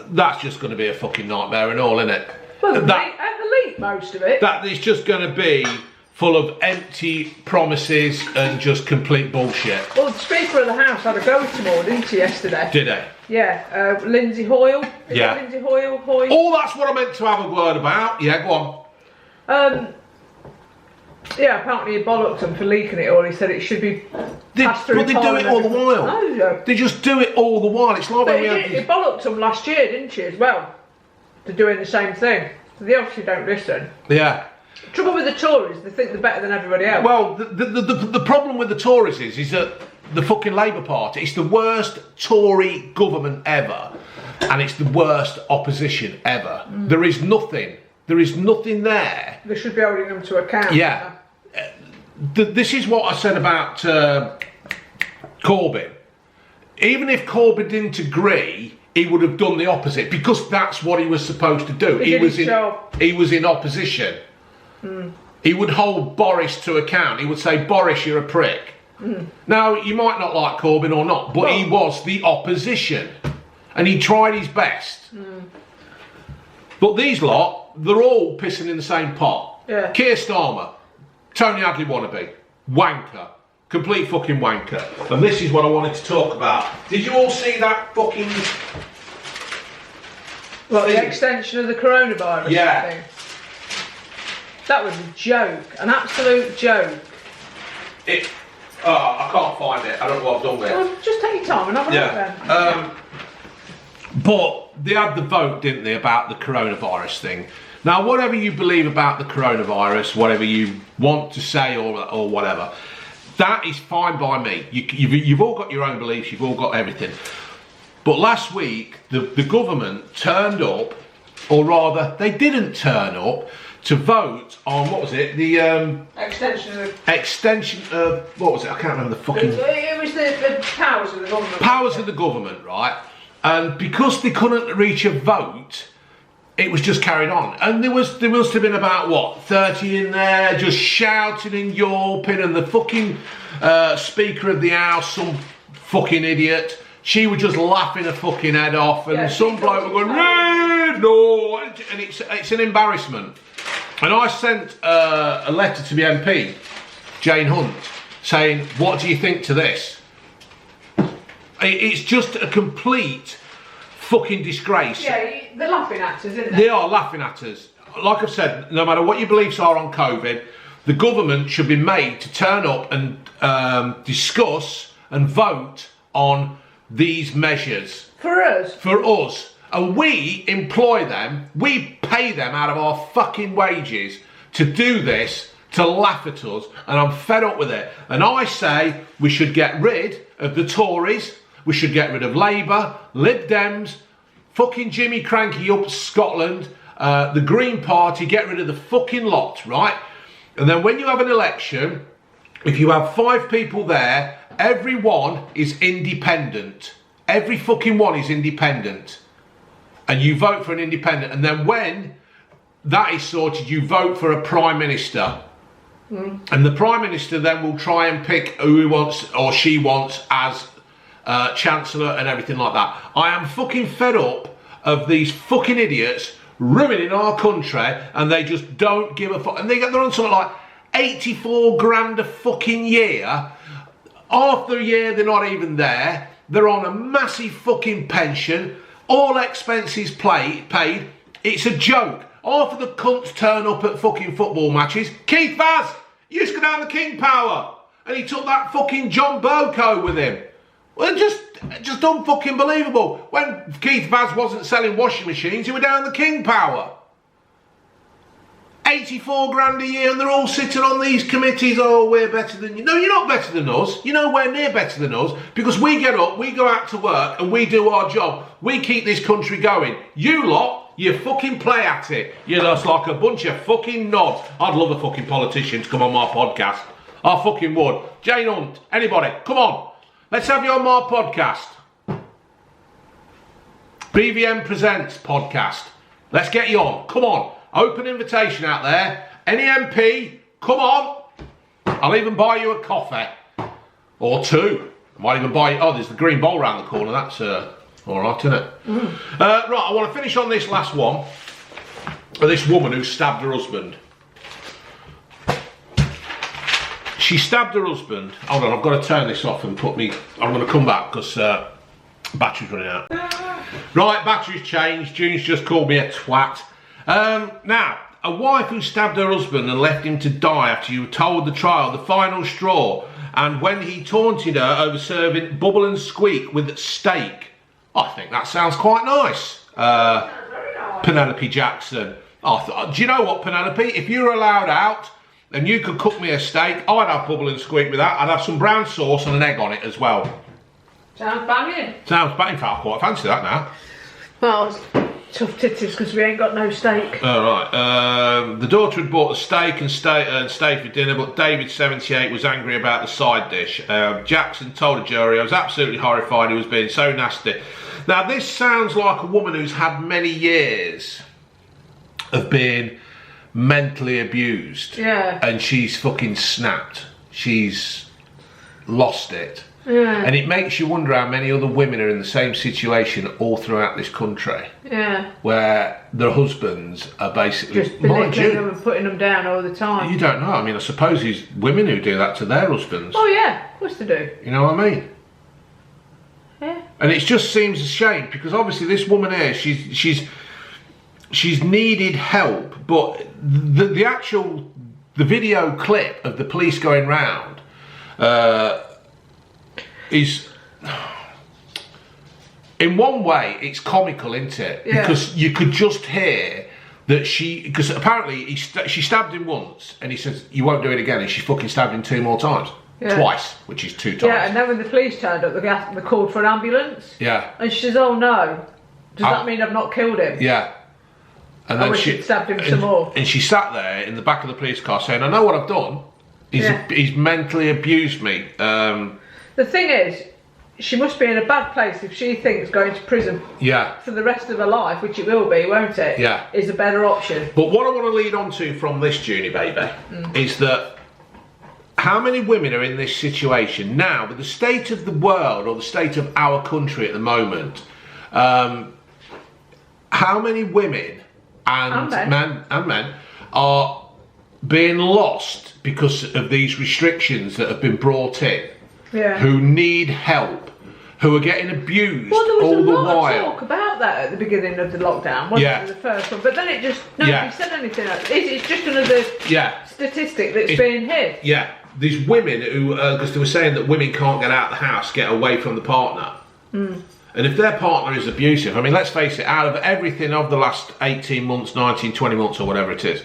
[SPEAKER 1] That's just going to be a fucking nightmare and all, isn't it?
[SPEAKER 2] Well, elite, most of it.
[SPEAKER 1] That is just going to be full of empty promises and just complete bullshit.
[SPEAKER 2] Well, the Speaker of the House had a go tomorrow, didn't she, yesterday?
[SPEAKER 1] Did he?
[SPEAKER 2] Yeah, Lindsay Hoyle. Is
[SPEAKER 1] yeah.
[SPEAKER 2] Lindsay Hoyle?
[SPEAKER 1] Oh, that's what I meant to have a word about. Yeah, go
[SPEAKER 2] on. Yeah, apparently he bollocked them for leaking it all. He said it should be passed through.
[SPEAKER 1] But they do it all the while.
[SPEAKER 2] No.
[SPEAKER 1] They just do it all the while. It's like when we had...
[SPEAKER 2] He bollocked them last year, didn't she, as well? They're doing the same thing. They obviously don't listen.
[SPEAKER 1] Yeah.
[SPEAKER 2] The trouble with the Tories, they think they're better than everybody else.
[SPEAKER 1] Well, the problem with the Tories is that the fucking Labour Party, it's the worst Tory government ever, and it's the worst opposition ever. There is nothing there.
[SPEAKER 2] They should be holding them to account.
[SPEAKER 1] Yeah. This is what I said about Corbyn. Even if Corbyn didn't agree, he would have done the opposite, because that's what he was supposed to do. He was in opposition. He would hold Boris to account. He would say, Boris, you're a prick. Now, you might not like Corbyn or not, but he was the opposition. And he tried his best. But these lot, they're all pissing in the same pot.
[SPEAKER 2] Yeah.
[SPEAKER 1] Keir Starmer, Tony Hadley wannabe, wanker, complete fucking wanker. And this is what I wanted to talk about. Did you all see that fucking...
[SPEAKER 2] What, the extension of the coronavirus thing? That was a joke, an absolute joke.
[SPEAKER 1] I can't find it. I don't know what I've done with it.
[SPEAKER 2] Well, just take your time and have a look then.
[SPEAKER 1] But they had the vote, didn't they, about the coronavirus thing. Now, whatever you believe about the coronavirus, whatever you want to say or whatever, that is fine by me. You've all got your own beliefs, you've all got everything. But last week, the government turned up, or rather, they didn't turn up, to vote on, what was it, the extension of, what was it, I can't remember the fucking...
[SPEAKER 2] It was the powers of the government.
[SPEAKER 1] Powers of the government, right? And because they couldn't reach a vote, it was just carried on. And there must have been about, what, 30 in there, just shouting and yelping, and the fucking Speaker of the House, some fucking idiot, she was just laughing her fucking head off, and some bloke was going, no, and it's an embarrassment. And I sent a letter to the MP, Jane Hunt, saying, what do you think to this? It's just a complete fucking disgrace.
[SPEAKER 2] Yeah, they're laughing at us, isn't they?
[SPEAKER 1] They are laughing at us. Like I've said, no matter what your beliefs are on COVID, the government should be made to turn up and discuss and vote on these measures.
[SPEAKER 2] For us.
[SPEAKER 1] For us. And we employ them, we pay them out of our fucking wages to do this, to laugh at us, and I'm fed up with it. And I say we should get rid of the Tories, we should get rid of Labour, Lib Dems, fucking Jimmy Cranky up Scotland, the Green Party, get rid of the fucking lot, right? And then when you have an election, if you have 5 people there, every one is independent. Every fucking one is independent. And you vote for an independent. And then when that is sorted, you vote for a Prime Minister. And the Prime Minister then will try and pick who he wants or she wants as Chancellor and everything like that. I am fucking fed up of these fucking idiots ruining our country, and they just don't give a fuck. And they're on something like 84 grand a fucking year. Half the year they're not even there. They're on a massive fucking pension. All expenses paid. It's a joke. Half of the cunts turn up at fucking football matches. Keith Vaz used to go down the King Power, and he took that fucking John Boko with him. Well, just unfucking believable. When Keith Vaz wasn't selling washing machines, he was down the King Power. 84 grand a year, and they're all sitting on these committees. Oh, we're better than you. No, you're not better than us. You're nowhere near better than us, because we get up, we go out to work, and we do our job. We keep this country going. You lot, you fucking play at it. You're just like a bunch of fucking nods. I'd love a fucking politician to come on my podcast. I fucking would. Jane Hunt, anybody, come on. Let's have you on my podcast. BVM Presents podcast. Let's get you on. Come on. Open invitation out there. Any MP, come on. I'll even buy you a coffee. Or 2. I might even buy you... Oh, there's the green bowl round the corner. That's all right, isn't it? Right, I want to finish on this last one. This woman who stabbed her husband. She stabbed her husband. Hold on, I've got to turn this off and put me... I'm going to come back because battery's running out. Right, battery's changed. June's just called me a twat. Now, a wife who stabbed her husband and left him to die after you told the trial the final straw, and when he taunted her over serving bubble and squeak with steak. I think that sounds quite nice. Penelope Jackson. Do you know what, Penelope? If you were allowed out and you could cook me a steak, I'd have bubble and squeak with that. I'd have some brown sauce and an egg on it as well.
[SPEAKER 2] Sounds banging.
[SPEAKER 1] Sounds banging. In fact, I quite fancy that now.
[SPEAKER 2] Well, tough titties because we ain't got no steak.
[SPEAKER 1] Alright, the daughter had bought a steak and steak for dinner, but David, 78, was angry about the side dish. Jackson told a jury, I was absolutely horrified, he was being so nasty. Now this sounds like a woman who's had many years of being mentally abused. Yeah. And she's fucking snapped. She's lost it. Yeah. And it makes you wonder how many other women are in the same situation all throughout this country. Yeah. Where their husbands are basically
[SPEAKER 2] just belittling them and putting them down all the time.
[SPEAKER 1] You don't know. I mean, I suppose there's women who do that to their husbands.
[SPEAKER 2] Oh yeah, of course they do.
[SPEAKER 1] You know what I mean? Yeah. And it just seems a shame because obviously this woman here, she's needed help, but the video clip of the police going round is, in one way, it's comical, isn't it? Yeah. Because you could just hear that because apparently she stabbed him once, and he says, you won't do it again, and she fucking stabbed him 2 more times. Yeah. Twice, which is 2 times.
[SPEAKER 2] Yeah, and then when the police turned up, they called for an ambulance. Yeah. And she says, oh no, does that mean I've not killed him?
[SPEAKER 1] Yeah. And then she
[SPEAKER 2] stabbed him some more.
[SPEAKER 1] And she sat there in the back of the police car saying, I know what I've done. He's mentally abused me.
[SPEAKER 2] The thing is, she must be in a bad place if she thinks going to prison for the rest of her life, which it will be, won't it? Yeah. Is a better option.
[SPEAKER 1] But what I want to lead on to from this, Junie baby, is that how many women are in this situation now, with the state of the world or the state of our country at the moment, how many women and men are being lost because of these restrictions that have been brought in, who need help, who are getting abused
[SPEAKER 2] well, there was
[SPEAKER 1] all
[SPEAKER 2] a
[SPEAKER 1] the
[SPEAKER 2] lot
[SPEAKER 1] while.
[SPEAKER 2] of talk about that at the beginning of the lockdown, wasn't
[SPEAKER 1] Yeah.
[SPEAKER 2] it, the first one? But then it just, nobody said anything. It's just another statistic that's being hid.
[SPEAKER 1] Yeah, these women who, because they were saying that women can't get out of the house, get away from the partner. And if their partner is abusive, I mean, let's face it, out of everything of the last 18 months, 19, 20 months or whatever it is,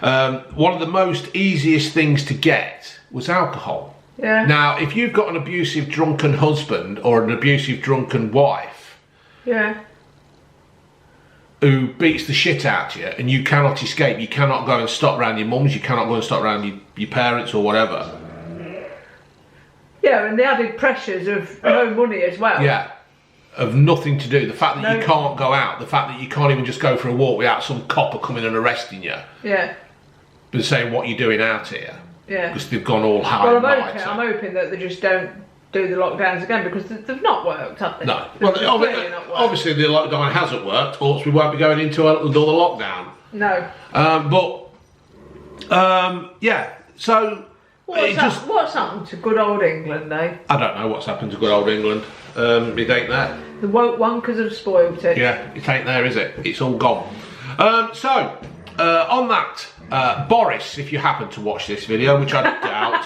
[SPEAKER 1] one of the most easiest things to get was alcohol.
[SPEAKER 2] Yeah.
[SPEAKER 1] Now, if you've got an abusive drunken husband or an abusive drunken wife who beats the shit out of you and you cannot escape, you cannot go and stop around your mums, you cannot go and stop around your parents or whatever.
[SPEAKER 2] Yeah, and the added pressures of no money as well.
[SPEAKER 1] Yeah. Of nothing to do, the fact that you can't go out, the fact that you can't even just go for a walk without some copper coming and arresting you.
[SPEAKER 2] Yeah.
[SPEAKER 1] And saying, what are you doing out here?
[SPEAKER 2] Yeah.
[SPEAKER 1] Because they've gone all high.
[SPEAKER 2] Well,
[SPEAKER 1] I'm
[SPEAKER 2] hoping that they just don't do the lockdowns again, because they've not worked, have they?
[SPEAKER 1] No. Well, obviously the lockdown hasn't worked, or else we won't be going into another lockdown.
[SPEAKER 2] No.
[SPEAKER 1] Yeah, so...
[SPEAKER 2] What's happened to good old England, eh?
[SPEAKER 1] I don't know what's happened to good old England. It ain't there.
[SPEAKER 2] The woke wankers have spoilt it.
[SPEAKER 1] Yeah, it ain't there, is it? It's all gone. On that, Boris, if you happen to watch this video, which I doubt,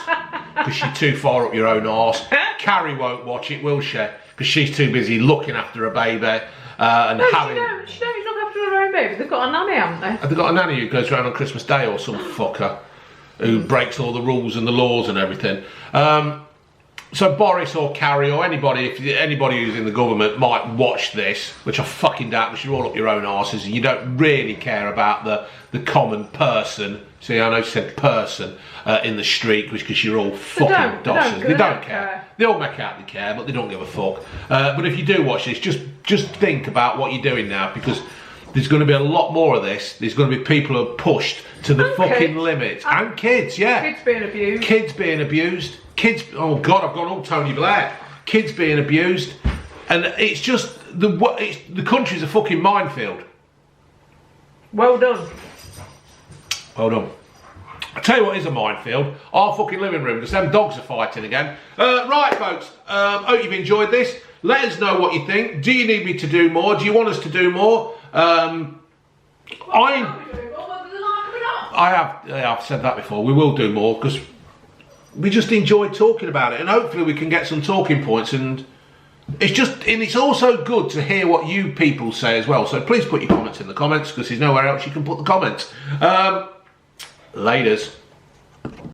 [SPEAKER 1] because you're too far up your own arse, Carrie won't watch it, will she? Because she's too busy looking after a baby and having...
[SPEAKER 2] She don't look after her own baby. They've got a nanny, haven't they?
[SPEAKER 1] Have they got a nanny who goes around on Christmas Day or some fucker who breaks all the rules and the laws and everything? So Boris or Carrie or anybody, if anybody who's in the government might watch this, which I fucking doubt, because you're all up your own arses and you don't really care about the common person. See, I know you said person in the street, because you're all fucking dossers. They don't care. They all make out they care, but they don't give a fuck. But if you do watch this, just think about what you're doing now, because there's going to be a lot more of this. There's going to be people who are pushed to the fucking limit. And kids, yeah.
[SPEAKER 2] Kids being abused.
[SPEAKER 1] Kids being abused. Kids, oh God, I've gone all Tony Blair. Kids being abused. And it's just, the country's a fucking minefield.
[SPEAKER 2] Well done.
[SPEAKER 1] Well done. I tell you what is a minefield, our fucking living room, because them dogs are fighting again. Right, folks, hope you've enjoyed this. Let us know what you think. Do you need me to do more? Do you want us to do more? I have said that before. We will do more, because we just enjoy talking about it, and hopefully we can get some talking points. And it's also good to hear what you people say as well. So please put your comments in the comments, because there's nowhere else you can put the comments. Laters.